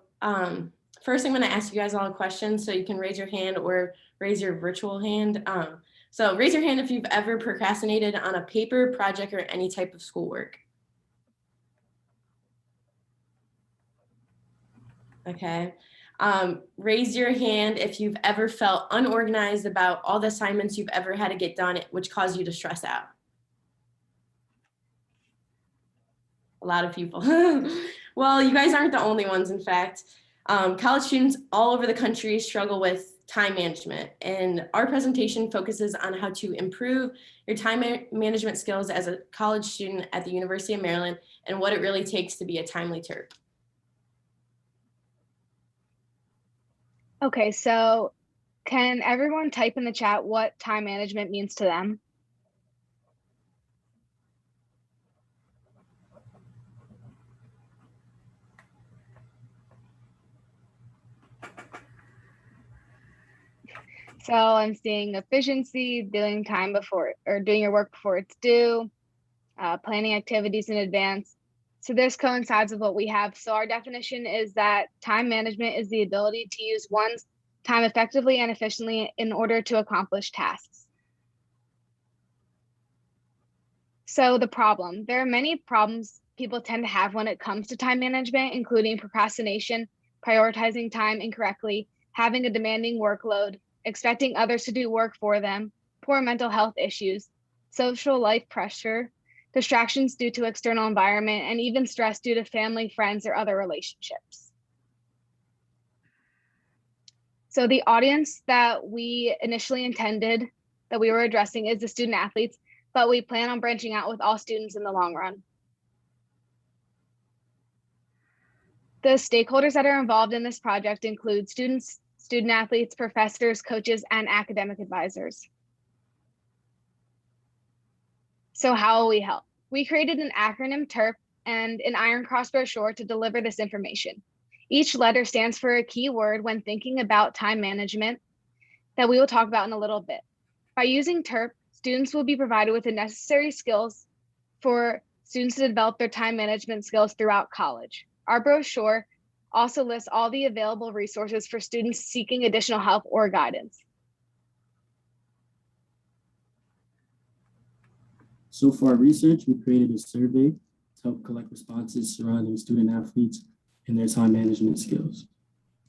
first, I'm going to ask you guys all a question, so you can raise your hand or raise your virtual hand. So raise your hand if you've ever procrastinated on a paper, project, or any type of schoolwork. Okay. Raise your hand if you've ever felt unorganized about all the assignments you've ever had to get done, which caused you to stress out. A lot of people. Well, you guys aren't the only ones, in fact. College students all over the country struggle with time management, and our presentation focuses on how to improve your time management skills as a college student at the University of Maryland and what it really takes to be a timely Terp. Okay, so can everyone type in the chat what time management means to them? So I'm seeing efficiency, doing time before or doing your work before it's due, planning activities in advance. So this coincides with what we have. So our definition is that time management is the ability to use one's time effectively and efficiently in order to accomplish tasks. So the problem, there are many problems people tend to have when it comes to time management, including procrastination, prioritizing time incorrectly, having a demanding workload, expecting others to do work for them, poor mental health issues, social life pressure, distractions due to external environment, and even stress due to family, friends, or other relationships. So the audience that we initially intended that we were addressing is the student athletes. but we plan on branching out with all students in the long run. The stakeholders that are involved in this project include students, student athletes, professors, coaches, and academic advisors. So how will we help? We created an acronym TERP and an Iron Cross brochure to deliver this information. Each letter stands for a key word when thinking about time management that we will talk about in a little bit. By using TERP, students will be provided with the necessary skills for students to develop their time management skills throughout college. Our brochure also lists all the available resources for students seeking additional help or guidance. So for our research, we created a survey to help collect responses surrounding student athletes and their time management skills.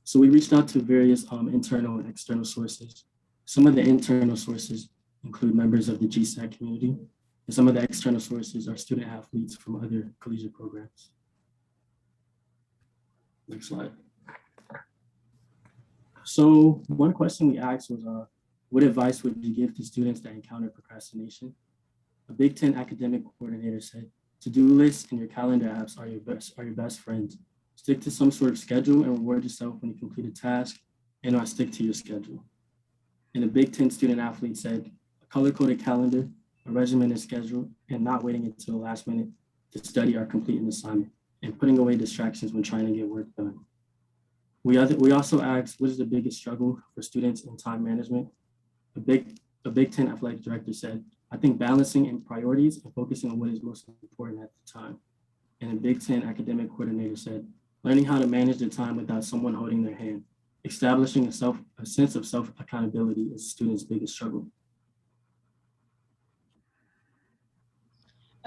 So we reached out to various internal and external sources. Some of the internal sources include members of the GSAC community, and some of the external sources are student athletes from other collegiate programs. Next slide. So one question we asked was, what advice would you give to students that encounter procrastination? A Big Ten academic coordinator said, to-do lists and your calendar apps are your best friends. Stick to some sort of schedule and reward yourself when you complete a task, and not stick to your schedule. And a Big Ten student athlete said, a color-coded calendar, a regimented schedule, and not waiting until the last minute to study or complete an assignment, and putting away distractions when trying to get work done. We also asked, what is the biggest struggle for students in time management? A Big Ten athletic director said, I think balancing in priorities and focusing on what is most important at the time. And a Big Ten academic coordinator said, learning how to manage the time without someone holding their hand. Establishing a sense of self-accountability is a student's biggest struggle.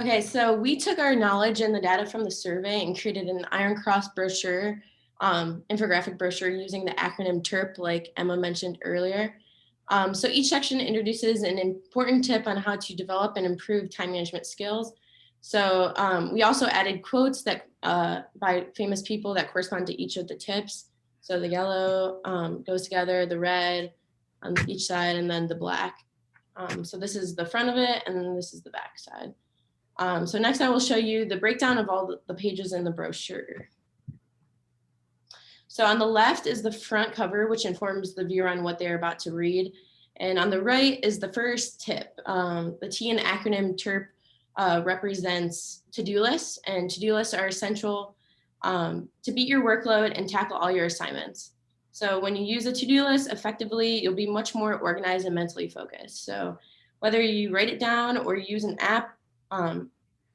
Okay, so we took our knowledge and the data from the survey and created an Iron Cross brochure, infographic brochure using the acronym TERP, like Emma mentioned earlier. So each section introduces an important tip on how to develop and improve time management skills. So we also added quotes that by famous people that correspond to each of the tips. So the yellow goes together, the red on each side, and then the black. So this is the front of it, and then this is the back side. So next I will show you the breakdown of all the pages in the brochure. So on the left is the front cover, which informs the viewer on what they're about to read. And on the right is the first tip. The T in the acronym TERP represents to-do lists, and to-do lists are essential to beat your workload and tackle all your assignments. So when you use a to-do list effectively, you'll be much more organized and mentally focused. So whether you write it down or use an app,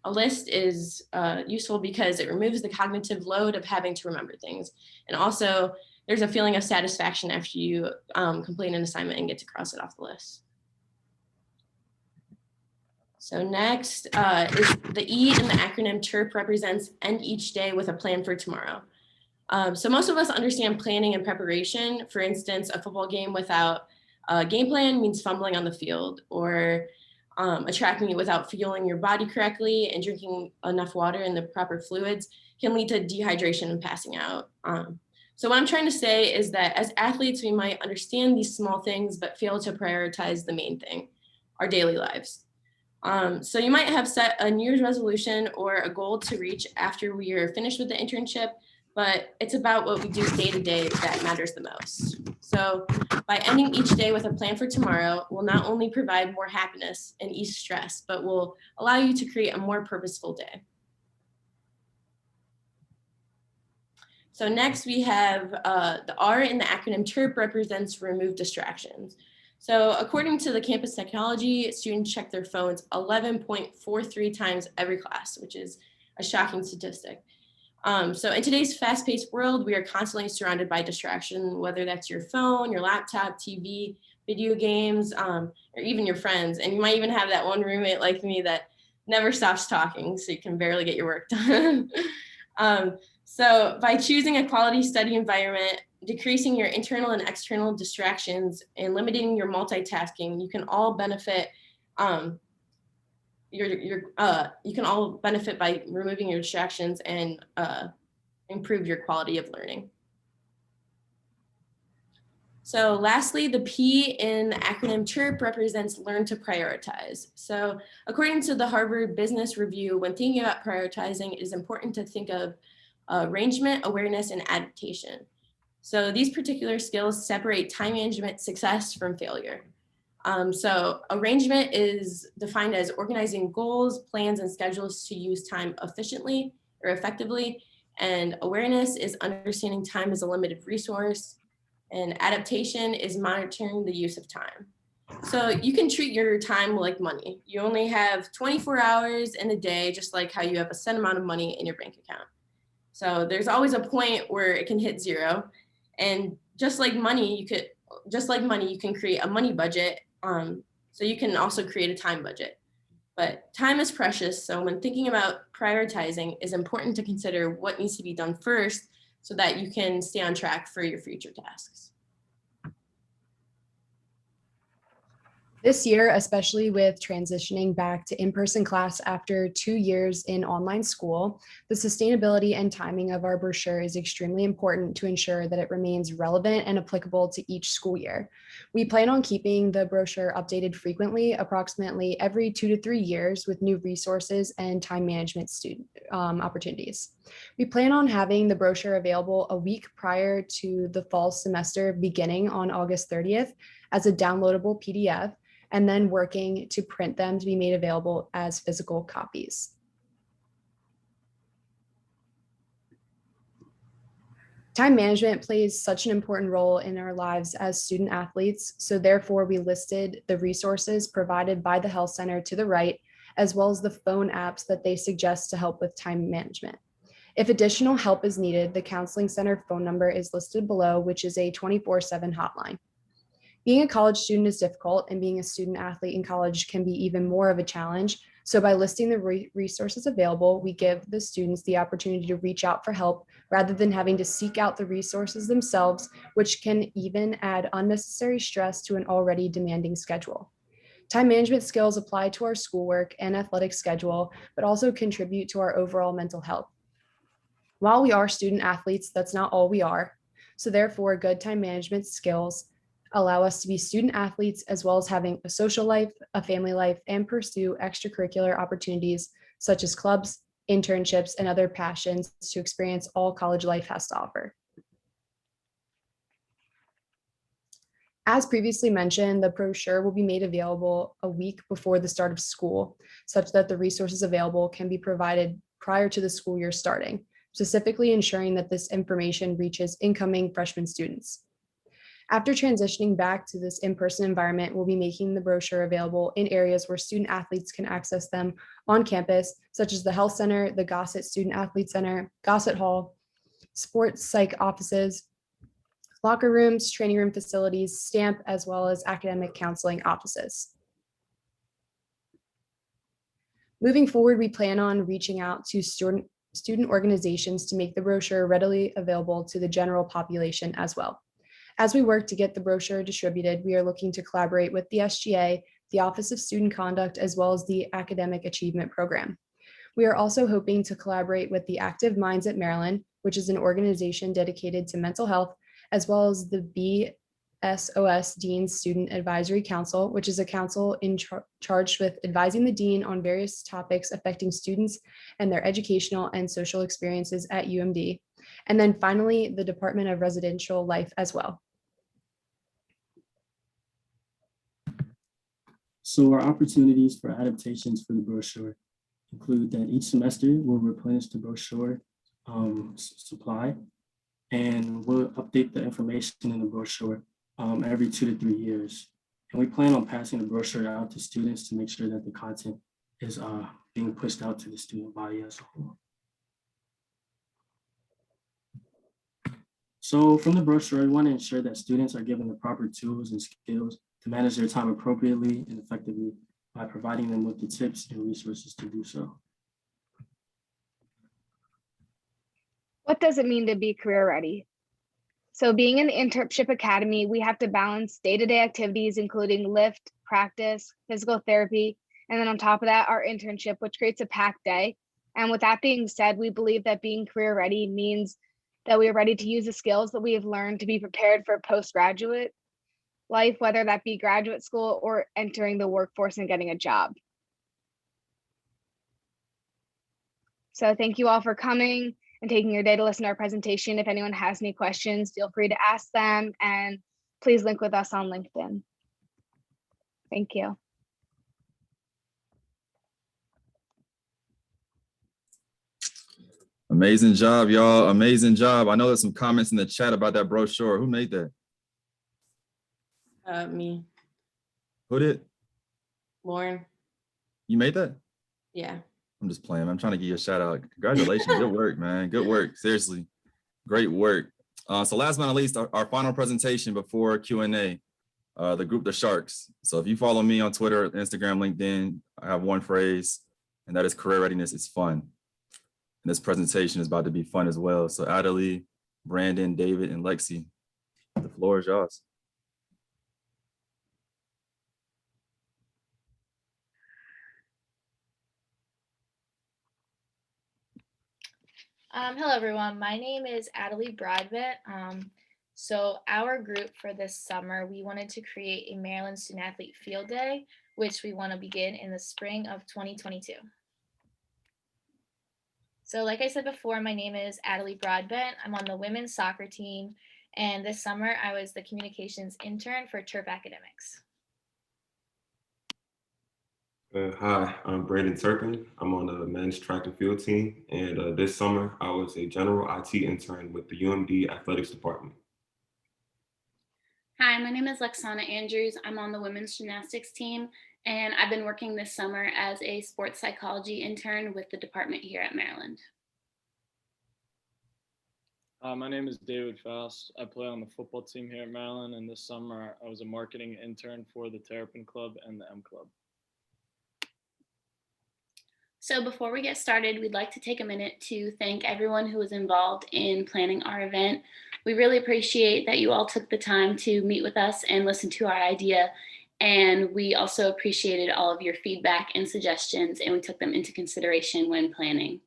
a list is useful because it removes the cognitive load of having to remember things. And also there's a feeling of satisfaction after you complete an assignment and get to cross it off the list. So next is the E in the acronym TERP represents end each day with a plan for tomorrow. So most of us understand planning and preparation. For instance, a football game without a game plan means fumbling on the field, or a track meet without fueling your body correctly and drinking enough water and the proper fluids can lead to dehydration and passing out. So what I'm trying to say is that as athletes, we might understand these small things, but fail to prioritize the main thing, our daily lives. So you might have set a New Year's resolution or a goal to reach after we are finished with the internship, but it's about what we do day to day that matters the most. So by ending each day with a plan for tomorrow, will not only provide more happiness and ease stress, but will allow you to create a more purposeful day. So next we have the R in the acronym TERP represents remove distractions. So according to the campus technology, students check their phones 11.43 times every class, which is a shocking statistic. So in today's fast-paced world, we are constantly surrounded by distraction, whether that's your phone, your laptop, TV, video games, or even your friends. And you might even have that one roommate like me that never stops talking, so you can barely get your work done. So by choosing a quality study environment, decreasing your internal and external distractions, and limiting your multitasking, you can all benefit you can all benefit by removing your distractions and improve your quality of learning. So lastly, the P in the acronym InTERP represents learn to prioritize. So according to the Harvard Business Review, when thinking about prioritizing, it is important to think of arrangement, awareness, and adaptation. So these particular skills separate time management success from failure. So arrangement is defined as organizing goals, plans, and schedules to use time efficiently or effectively. And awareness is understanding time as a limited resource. And adaptation is monitoring the use of time. So you can treat your time like money. You only have 24 hours in a day, just like how you have a set amount of money in your bank account. So there's always a point where it can hit zero. And just like money, you can create a money budget. So you can also create a time budget. But time is precious. So when thinking about prioritizing, it's important to consider what needs to be done first so that you can stay on track for your future tasks. This year, especially with transitioning back to in-person class after 2 years in online school, the sustainability and timing of our brochure is extremely important to ensure that it remains relevant and applicable to each school year. We plan on keeping the brochure updated frequently, approximately every 2 to 3 years, with new resources and time management opportunities. We plan on having the brochure available a week prior to the fall semester beginning on August 30th as a downloadable PDF, and then working to print them to be made available as physical copies. Time management plays such an important role in our lives as student athletes, so therefore we listed the resources provided by the Health Center to the right, as well as the phone apps that they suggest to help with time management. If additional help is needed, the Counseling Center phone number is listed below, which is a 24/7 hotline. Being a college student is difficult, and being a student athlete in college can be even more of a challenge. So by listing the resources available, we give the students the opportunity to reach out for help rather than having to seek out the resources themselves, which can even add unnecessary stress to an already demanding schedule. Time management skills apply to our schoolwork and athletic schedule, but also contribute to our overall mental health. While we are student athletes, that's not all we are. So therefore, good time management skills allow us to be student athletes, as well as having a social life, a family life, and pursue extracurricular opportunities such as clubs, internships, and other passions to experience all college life has to offer. As previously mentioned, the brochure will be made available a week before the start of school, such that the resources available can be provided prior to the school year starting, specifically ensuring that this information reaches incoming freshman students. After transitioning back to this in-person environment, we'll be making the brochure available in areas where student athletes can access them on campus, such as the Health Center, the Gossett Student Athlete Center, Gossett Hall, sports psych offices, locker rooms, training room facilities, STAMP, as well as academic counseling offices. Moving forward, we plan on reaching out to student organizations to make the brochure readily available to the general population as well. As we work to get the brochure distributed, we are looking to collaborate with the SGA, the Office of Student Conduct, as well as the Academic Achievement Program. We are also hoping to collaborate with the Active Minds at Maryland, which is an organization dedicated to mental health, as well as the BSOS Dean's Student Advisory Council, which is a council charged with advising the dean on various topics affecting students and their educational and social experiences at UMD. And then finally, the Department of Residential Life as well. So our opportunities for adaptations for the brochure include that each semester we'll replenish the brochure supply, and we'll update the information in the brochure every 2 to 3 years. And we plan on passing the brochure out to students to make sure that the content is being pushed out to the student body as a whole. So from the brochure, we want to ensure that students are given the proper tools and skills to manage their time appropriately and effectively by providing them with the tips and resources to do so. What does it mean to be career ready? So being in the InTERPship Academy, we have to balance day-to-day activities, including lift, practice, physical therapy, and then on top of that, our internship, which creates a packed day. And with that being said, we believe that being career ready means that we are ready to use the skills that we have learned to be prepared for postgraduate life, whether that be graduate school or entering the workforce and getting a job. So thank you all for coming and taking your day to listen to our presentation. If anyone has any questions, feel free to ask them, and please link with us on LinkedIn. Thank you. Amazing job, y'all. Amazing job. I know there's some comments in the chat about that brochure. Who made that? Me, Who did? Lauren. You made that? Yeah. I'm just playing. I'm trying to give you a shout out. Congratulations. Good work, man. Good work. Seriously. Great work. So last but not least, our final presentation before Q&A, the group, the Sharks. So if you follow me on Twitter, Instagram, LinkedIn, I have one phrase, and that is career readiness is fun. And this presentation is about to be fun as well. So Adelie, Brandon, David, and Lexi, the floor is yours. Hello, everyone. My name is Adelie Broadbent. So our group for this summer, we wanted to create a Maryland Student Athlete Field Day, which we want to begin in the spring of 2022. So like I said before, my name is Adelie Broadbent. I'm on the women's soccer team. And this summer, I was the communications intern for InTERPship Academics. Hi, I'm Brandon Turpin. I'm on the men's track and field team. And this summer, I was a general IT intern with the UMD Athletics Department. Hi, my name is Lexana Andrews. I'm on the women's gymnastics team, and I've been working this summer as a sports psychology intern with the department here at Maryland. My name is David Faust. I play on the football team here at Maryland, and this summer I was a marketing intern for the Terrapin Club and the M Club. So before we get started, we'd like to take a minute to thank everyone who was involved in planning our event. We really appreciate that you all took the time to meet with us and listen to our idea. And we also appreciated all of your feedback and suggestions, and we took them into consideration when planning.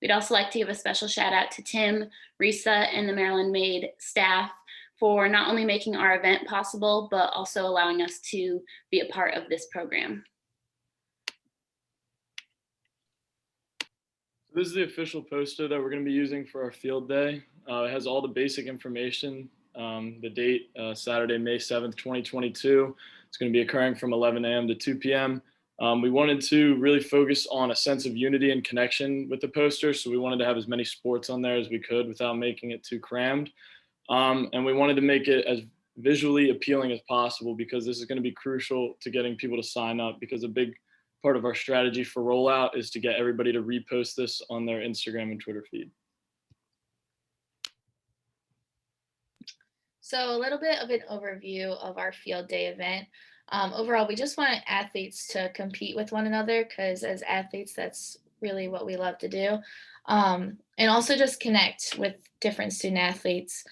We'd also like to give a special shout out to Tim, Risa, and the Maryland Made staff for not only making our event possible, but also allowing us to be a part of this program. This is the official poster that we're going to be using for our field day. It has all the basic information. The date, Saturday, May 7th, 2022. It's going to be occurring from 11 a.m. to 2 p.m. We wanted to really focus on a sense of unity and connection with the poster. So we wanted to have as many sports on there as we could without making it too crammed. And we wanted to make it as visually appealing as possible because this is going to be crucial to getting people to sign up, because a big part of our strategy for Rollout is to get everybody to repost this on their Instagram and Twitter feed. So a little bit of an overview of our field day event. Overall, we just want athletes to compete with one another because as athletes, that's really what we love to do. And also just connect with different student athletes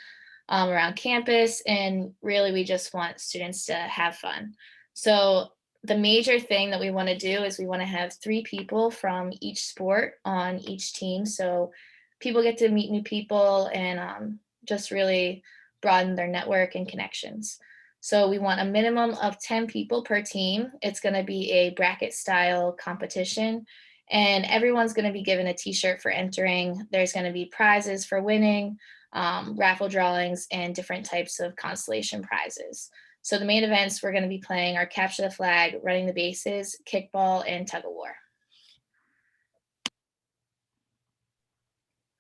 around campus. And really, we just want students to have fun. So the major thing that we want to do is we want to have 3 people from each sport on each team. So people get to meet new people and just really broaden their network and connections. So we want a minimum of 10 people per team. It's going to be a bracket style competition, and everyone's going to be given a t-shirt for entering. There's going to be prizes for winning, raffle drawings, and different types of consolation prizes. So the main events we're going to be playing are capture the flag, running the bases, kickball, and tug of war.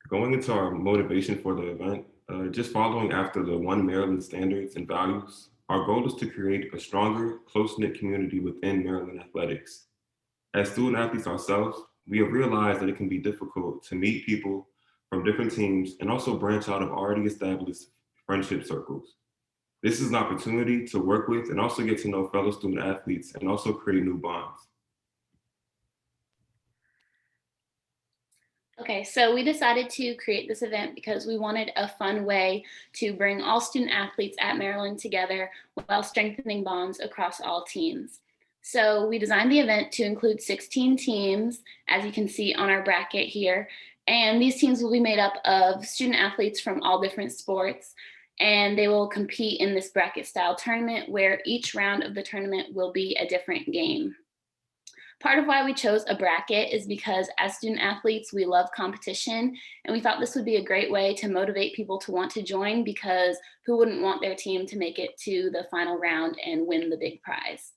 Going into our motivation for the event, just following after the One Maryland standards and values, our goal is to create a stronger, close-knit community within Maryland athletics. As student athletes ourselves, we have realized that it can be difficult to meet people from different teams and also branch out of already established friendship circles. This is an opportunity to work with and also get to know fellow student athletes and also create new bonds. Okay, so we decided to create this event because we wanted a fun way to bring all student athletes at Maryland together while strengthening bonds across all teams. So we designed the event to include 16 teams, as you can see on our bracket here. And these teams will be made up of student athletes from all different sports. and they will compete in this bracket style tournament where each round of the tournament will be a different game. Part of why we chose a bracket is because as student athletes, we love competition, and we thought this would be a great way to motivate people to want to join, because who wouldn't want their team to make it to the final round and win the big prize?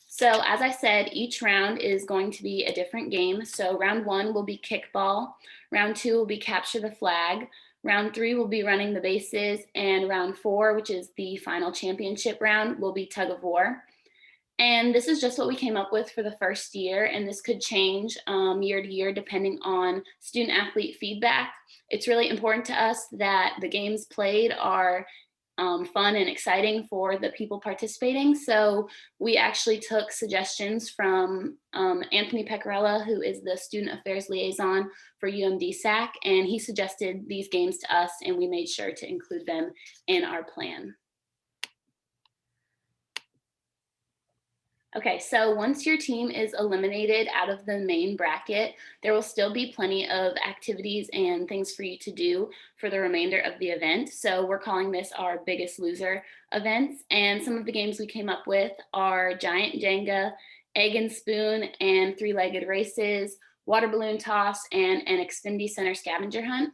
So as I said, each round is going to be a different game. So round 1 will be kickball, round 2 will be capture the flag, round 3 will be running the bases, and round 4, which is the final championship round, will be tug of war. And this is just what we came up with for the first year, and this could change year to year depending on student athlete feedback. It's really important to us that the games played are fun and exciting for the people participating. So we actually took suggestions from Anthony Pecorella, who is the student affairs liaison for Umd SAC, and he suggested these games to us, and we made sure to include them in our plan. Okay, so once your team is eliminated out of the main bracket, there will still be plenty of activities and things for you to do for the remainder of the event. So we're calling this our Biggest Loser events. And some of the games we came up with are Giant Jenga, Egg and Spoon, and Three-Legged Races, Water Balloon Toss, and an Xfinity Center Scavenger Hunt.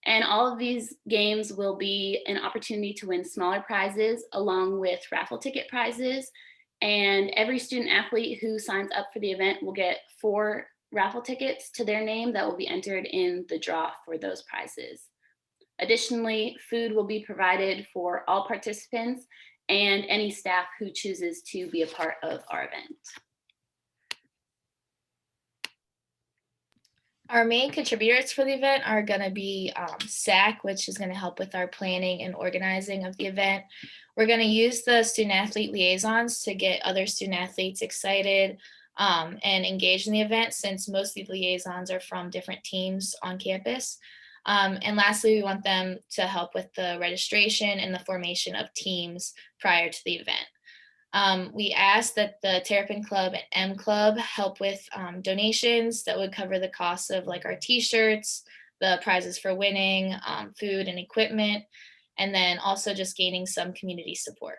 And all of these games will be an opportunity to win smaller prizes along with raffle ticket prizes. And every student athlete who signs up for the event will get 4 raffle tickets to their name that will be entered in the draw for those prizes. Additionally, food will be provided for all participants and any staff who chooses to be a part of our event. Our main contributors for the event are going to be SAC, which is going to help with our planning and organizing of the event. We're going to use the student athlete liaisons to get other student athletes excited and engaged in the event, since most of the liaisons are from different teams on campus. And lastly, we want them to help with the registration and the formation of teams prior to the event. We asked that the Terrapin Club and M Club help with donations that would cover the costs of like our t-shirts, the prizes for winning, food and equipment, and then also just gaining some community support.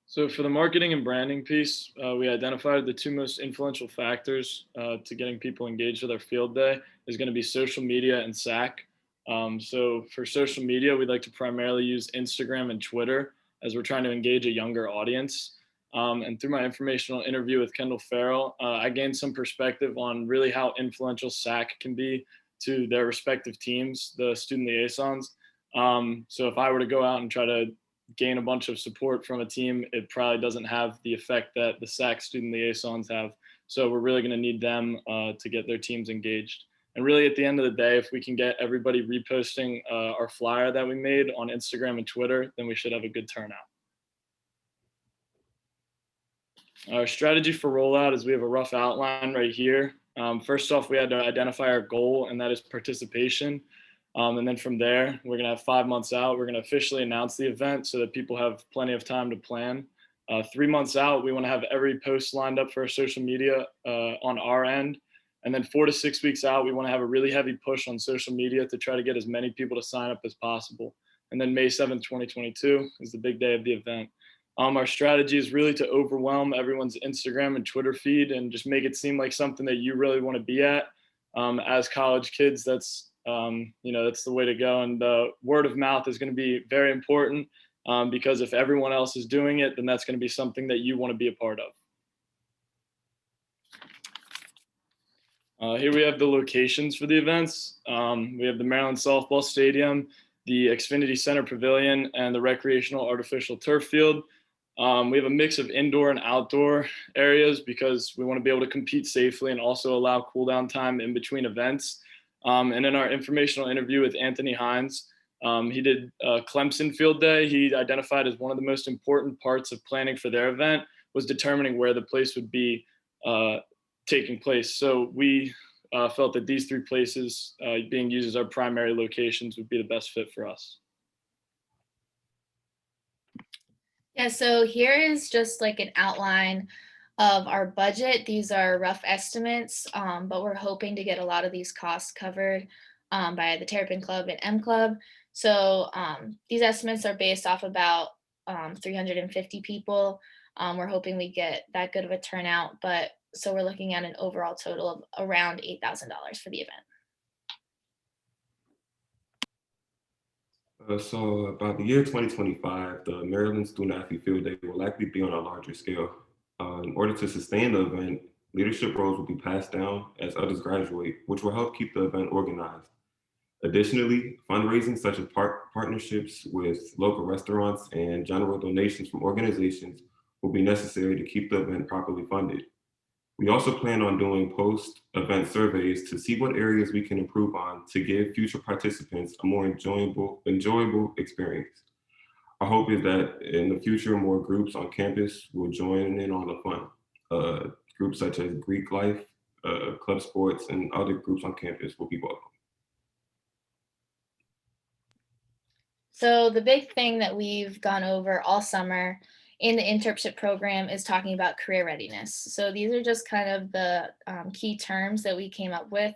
So for the marketing and branding piece, we identified the 2 most influential factors to getting people engaged with our field day is going to be social media and SAC. So for social media, we'd like to primarily use Instagram and Twitter as we're trying to engage a younger audience. And through my informational interview with Kendall Farrell, I gained some perspective on really how influential SAC can be to their respective teams, the student liaisons. So if I were to go out and try to gain a bunch of support from a team, it probably doesn't have the effect that the SAC student liaisons have. So we're really going to need them to get their teams engaged. And really at the end of the day, if we can get everybody reposting our flyer that we made on Instagram and Twitter, then we should have a good turnout. Our strategy for rollout is we have a rough outline right here. First off, we had to identify our goal, and that is participation. And then from there, we're gonna have 5 months out. We're gonna officially announce the event so that people have plenty of time to plan. 3 months out, we wanna have every post lined up for our social media on our end. And then 4 to 6 weeks out, we wanna have a really heavy push on social media to try to get as many people to sign up as possible. And then May 7th, 2022 is the big day of the event. Our strategy is really to overwhelm everyone's Instagram and Twitter feed and just make it seem like something that you really want to be at. As college kids, that's that's the way to go. And the word of mouth is going to be very important because if everyone else is doing it, then that's going to be something that you want to be a part of. Here we have the locations for the events. We have the Maryland Softball Stadium, the Xfinity Center Pavilion, and the Recreational Artificial Turf Field. We have a mix of indoor and outdoor areas because we want to be able to compete safely and also allow cool down time in between events. And in our informational interview with Anthony Hines, he did Clemson Field Day. He identified as one of the most important parts of planning for their event was determining where the place would be taking place. So we felt that these 3 places being used as our primary locations would be the best fit for us. Yeah, so here is just like an outline of our budget. These are rough estimates, but we're hoping to get a lot of these costs covered by the Terrapin Club and M Club. So these estimates are based off about 350 people. We're hoping we get that good of a turnout, but so we're looking at an overall total of around $8,000 for the event. So about the year 2025, the Maryland Student Athlete Field Day will likely be on a larger scale. In order to sustain the event, leadership roles will be passed down as others graduate, which will help keep the event organized. Additionally, fundraising such as partnerships with local restaurants and general donations from organizations will be necessary to keep the event properly funded. We also plan on doing post-event surveys to see what areas we can improve on to give future participants a more enjoyable experience. Our hope is that in the future, more groups on campus will join in on the fun. Groups such as Greek Life, Club Sports, and other groups on campus will be welcome. So the big thing that we've gone over all summer in the InTERPship program is talking about career readiness. So these are just kind of the key terms that we came up with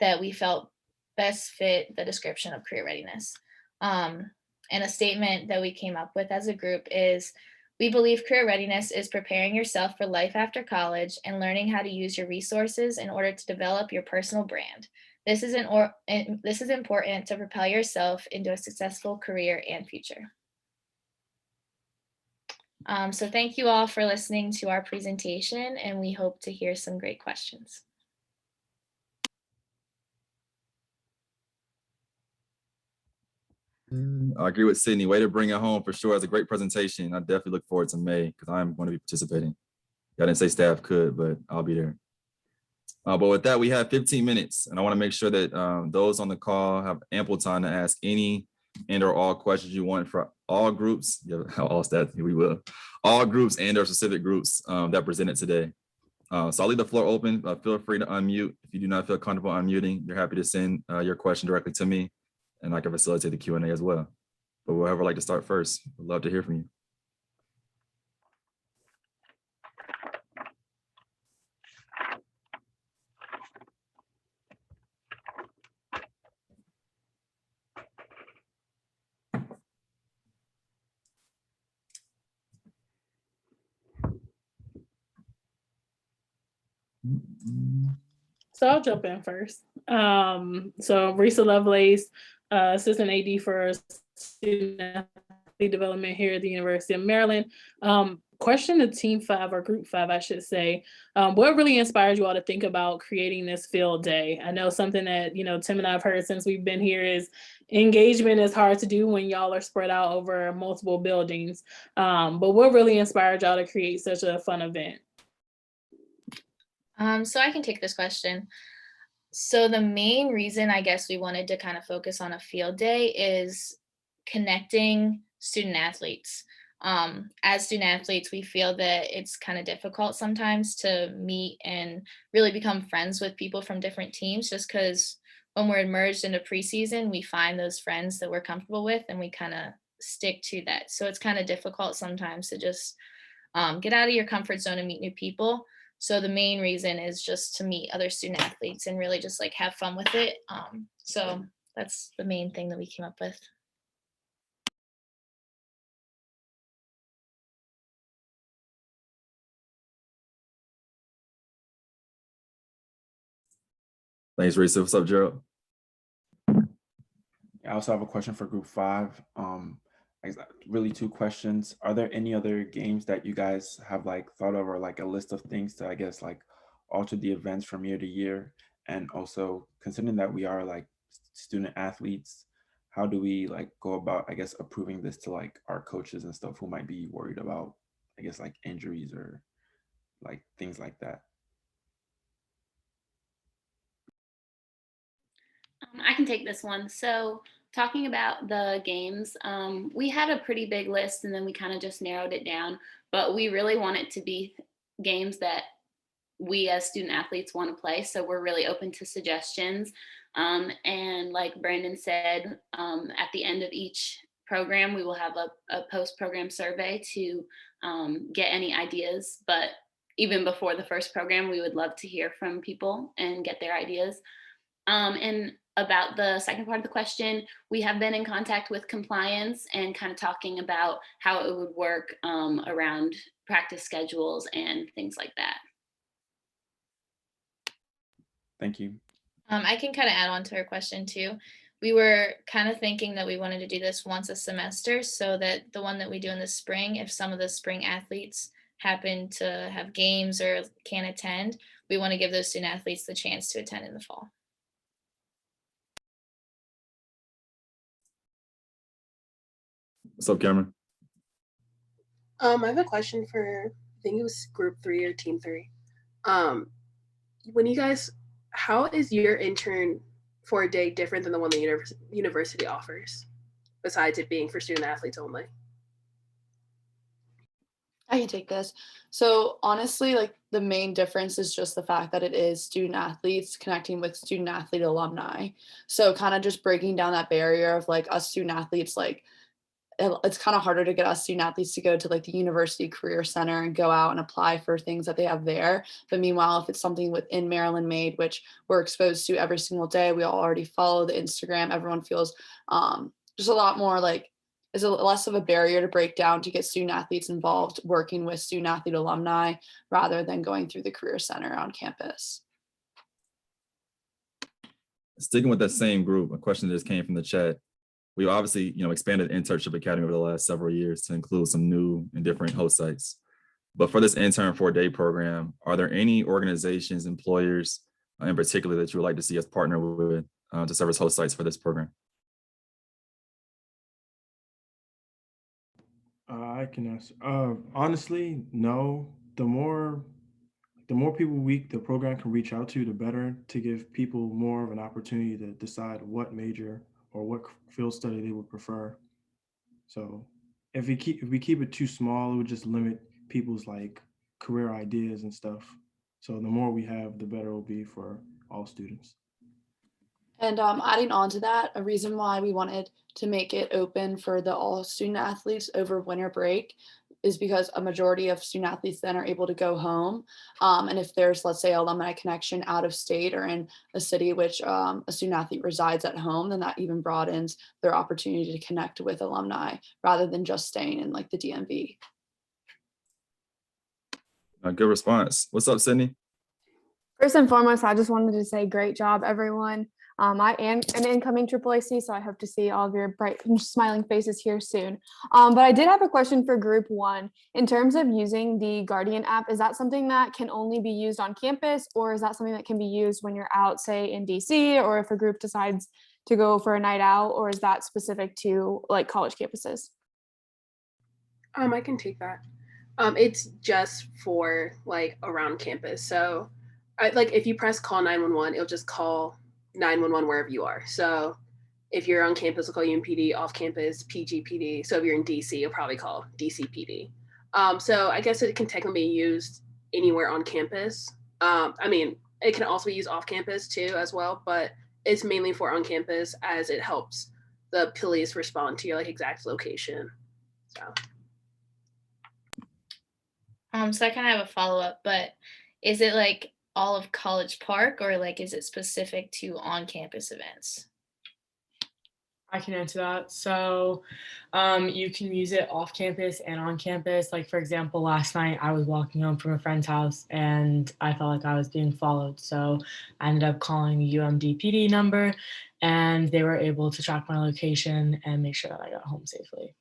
that we felt best fit the description of career readiness. And a statement that we came up with as a group is, we believe career readiness is preparing yourself for life after college and learning how to use your resources in order to develop your personal brand. This is important to propel yourself into a successful career and future. So thank you all for listening to our presentation, and we hope to hear some great questions. I agree with Sydney. Way to bring it home for sure. It's a great presentation. I definitely look forward to May because I'm going to be participating. I didn't say staff could, but I'll be there. But with that, we have 15 minutes, and I want to make sure that those on the call have ample time to ask any and or all questions you want for all groups. Yeah, all staff, we will. All groups and or specific groups that presented today. So I'll leave the floor open. Feel free to unmute. If you do not feel comfortable unmuting, you're happy to send your question directly to me, and I can facilitate the Q&A as well. But whoever would like to start first, we'd love to hear from you. So I'll jump in first. So Risa Lovelace, Assistant AD for Student Athlete Development here at the University of Maryland. Question to Team 5 or Group 5, I should say. What really inspired you all to think about creating this field day? I know something that, Tim and I have heard since we've been here is engagement is hard to do when y'all are spread out over multiple buildings. But what really inspired y'all to create such a fun event? So I can take this question. So the main reason I guess we wanted to kind of focus on a field day is connecting student athletes. As student athletes, we feel that it's kind of difficult sometimes to meet and really become friends with people from different teams, just because when we're immersed into preseason, we find those friends that we're comfortable with and we kind of stick to that. So it's kind of difficult sometimes to just get out of your comfort zone and meet new people. So the main reason is just to meet other student athletes and really just like have fun with it. So that's the main thing that we came up with. Thanks, Risa. What's up, Gerald? I also have a question for Group 5. Really 2 questions. Are there any other games that you guys have thought of, or a list of things to, I guess, alter the events from year to year? And also considering that we are student athletes, how do we go about, I guess, approving this to our coaches and stuff who might be worried about, I guess, injuries or things like that? I can take this one. So talking about the games, we had a pretty big list and then we kind of just narrowed it down, but we really want it to be games that we as student athletes want to play. So we're really open to suggestions. And like Brandon said, at the end of each program, we will have a post-program survey to get any ideas. But even before the first program, we would love to hear from people and get their ideas. And about the second part of the question, we have been in contact with compliance and kind of talking about how it would work around practice schedules and things like that. Thank you. I can kind of add on to her question too. We were kind of thinking that we wanted to do this once a semester so that the one that we do in the spring, if some of the spring athletes happen to have games or can't attend, we want to give those student athletes the chance to attend in the fall. What's up, Cameron? I have a question for, I think it was group 3 or team 3. When you guys, how is your intern for a day different than the one the university offers, besides it being for student athletes only? I can take this. So honestly, like the main difference is just the fact that it is student athletes connecting with student athlete alumni. So kind of just breaking down that barrier of like us student athletes, like it's kind of harder to get us student athletes to go to like the university career center and go out and apply for things that they have there. But meanwhile, if it's something within Maryland Made, which we're exposed to every single day, we all already follow the Instagram, everyone feels just a lot more like, is less of a barrier to break down to get student athletes involved working with student athlete alumni rather than going through the career center on campus. Sticking with that same group, a question that just came from the chat. We've obviously, expanded InTERPship Academy over the last several years to include some new and different host sites. But for this intern 4-day program, are there any organizations, employers in particular that you would like to see us partner with to serve as host sites for this program? I can answer. Honestly, no. The more people the program can reach out to, the better, to give people more of an opportunity to decide what major or what field study they would prefer. So if we keep it too small, it would just limit people's like career ideas and stuff. So the more we have, the better it will be for all students. And adding on to that, a reason why we wanted to make it open for the all student athletes over winter break is because a majority of student athletes then are able to go home. And if there's, let's say, alumni connection out of state or in a city which a student athlete resides at home, then that even broadens their opportunity to connect with alumni rather than just staying in like the DMV. Good response. What's up, Sydney? First and foremost, I just wanted to say great job, everyone. I am an incoming AAAC, so I hope to see all of your bright and smiling faces here soon. But I did have a question for group 1. In terms of using the Guardian app, is that something that can only be used on campus, or is that something that can be used when you're out, say, in DC, or if a group decides to go for a night out, or is that specific to like college campuses? I can take that. It's just for like around campus. So like if you press call 911, it'll just call 911 wherever you are. So if you're on campus, it'll call UMPD, off campus, PGPD. So if you're in DC, you'll probably call DCPD. So I guess it can technically be used anywhere on campus. I mean, it can also be used off campus too as well, but it's mainly for on campus as it helps the police respond to your like exact location. So. So I kind of have a follow-up, but is it like all of College Park, or like is it specific to on-campus events? I can answer that. So you can use it off campus and on campus. Like, for example, last night I was walking home from a friend's house and I felt like I was being followed. So I ended up calling the Umd PD number and they were able to track my location and make sure that I got home safely.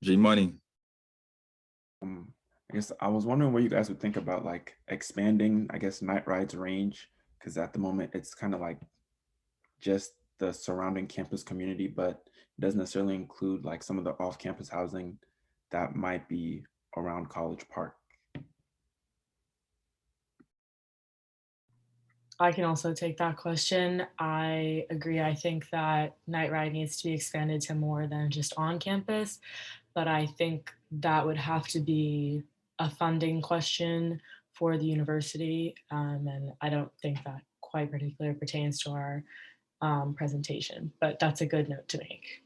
G Money. I guess I was wondering what you guys would think about like expanding, I guess, Night Ride's range, because at the moment it's kind of like just the surrounding campus community, but it doesn't necessarily include like some of the off-campus housing that might be around College Park. I can also take that question. I agree. I think that Night Ride needs to be expanded to more than just on campus, but I think that would have to be a funding question for the university. And I don't think that quite particularly pertains to our presentation, but that's a good note to make.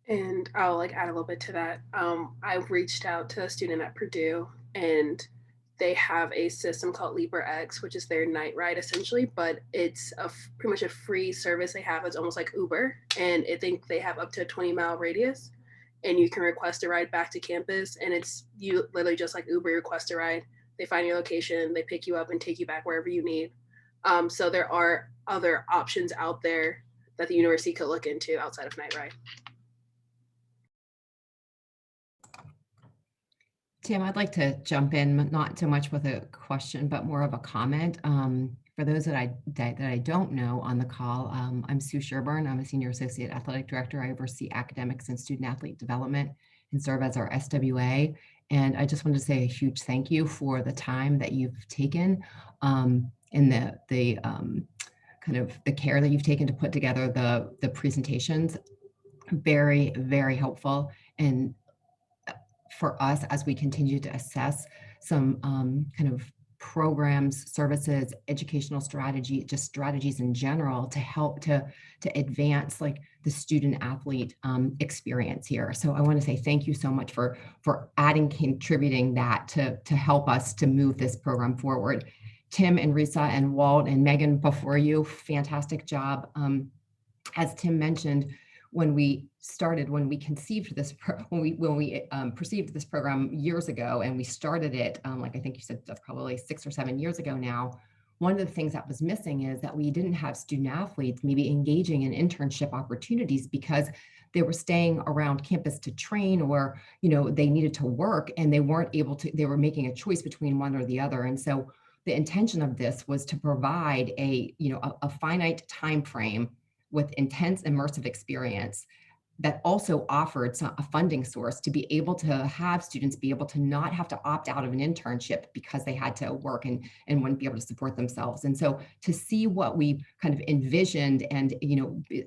And I'll like add a little bit to that. I reached out to a student at Purdue, and they have a system called Librex, which is their night ride essentially, but it's pretty much a free service they have. It's almost like Uber, and I think they have up to a 20-mile radius, and you can request a ride back to campus, and it's you literally just like Uber, request a ride. They find your location, they pick you up and take you back wherever you need. So there are other options out there that the university could look into outside of night ride. Tim, I'd like to jump in, not so much with a question, but more of a comment. For those that I don't know on the call, I'm Sue Sherburne. I'm a Senior Associate Athletic Director. I oversee academics and student athlete development and serve as our SWA. And I just wanted to say a huge thank you for the time that you've taken and the kind of the care that you've taken to put together the presentations. Very, very helpful. And for us, as we continue to assess some kind of programs, services, educational strategy, just strategies in general to help to advance like the student athlete experience here. So I want to say thank you so much for contributing that to help us to move this program forward. Tim and Risa and Walt and Megan before you, fantastic job. As Tim mentioned, when we conceived this, when we perceived this program years ago, and we started it, like I think you said, probably 6 or 7 years ago now. One of the things that was missing is that we didn't have student athletes maybe engaging in internship opportunities because they were staying around campus to train, or they needed to work and they weren't able to. They were making a choice between one or the other, and so the intention of this was to provide a finite time frame with intense immersive experience that also offered a funding source to be able to have students be able to not have to opt out of an internship because they had to work and wouldn't be able to support themselves. And so to see what we kind of envisioned and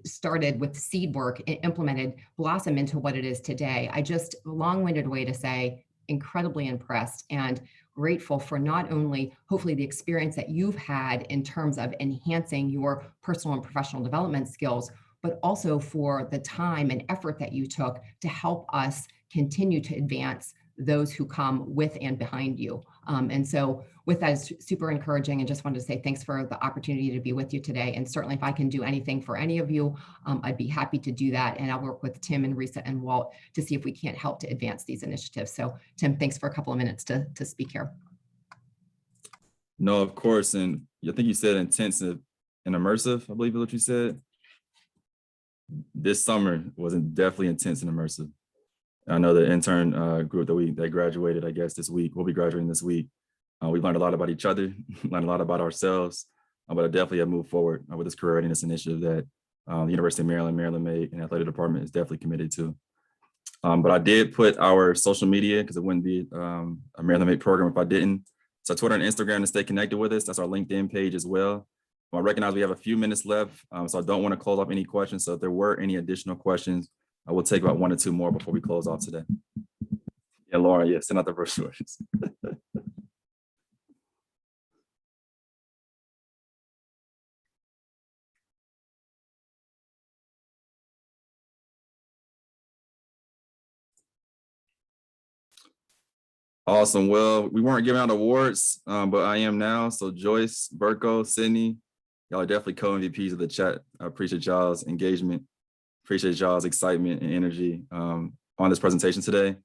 started with seed work, implemented, blossom into what it is today, I just long-winded way to say incredibly impressed and grateful for not only hopefully the experience that you've had in terms of enhancing your personal and professional development skills, but also for the time and effort that you took to help us continue to advance those who come with and behind you. And so with that, it's super encouraging, and just wanted to say thanks for the opportunity to be with you today. And certainly if I can do anything for any of you, I'd be happy to do that. And I'll work with Tim and Risa and Walt to see if we can't help to advance these initiatives. So Tim, thanks for a couple of minutes to speak here. No, of course. And I think you said intensive and immersive, I believe is what you said. This summer was definitely intense and immersive. I know the intern group that graduated, I guess, this week, we'll be graduating this week. We've learned a lot about each other, learned a lot about ourselves, but I definitely have moved forward with this career readiness initiative that the University of Maryland Made and Athletic Department is definitely committed to. But I did put our social media, because it wouldn't be a Maryland Made program if I didn't. So Twitter and Instagram to stay connected with us. That's our LinkedIn page as well. I recognize we have a few minutes left, so I don't want to close off any questions. So if there were any additional questions, I will take about 1 or 2 more before we close off today. Yeah, Laura, yeah, send out the brochures. Awesome. Well, we weren't giving out awards, but I am now. So Joyce, Berko, Sydney, y'all are definitely co-MVPs of the chat. I appreciate y'all's engagement. Appreciate y'all's excitement and energy on this presentation today.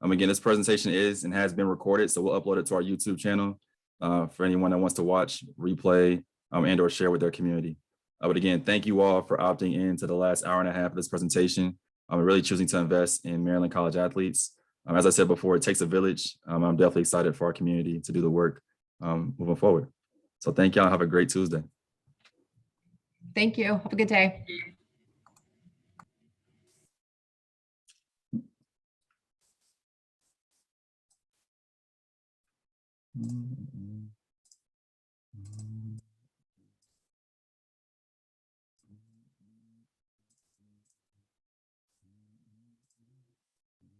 Again, this presentation is and has been recorded, so we'll upload it to our YouTube channel for anyone that wants to watch, replay, and or share with their community. But again, thank you all for opting in to the last hour and a half of this presentation. Really choosing to invest in Maryland college athletes. As I said before, it takes a village. I'm definitely excited for our community to do the work moving forward. So thank y'all. Have a great Tuesday. Thank you. Have a good day. Mm-hmm.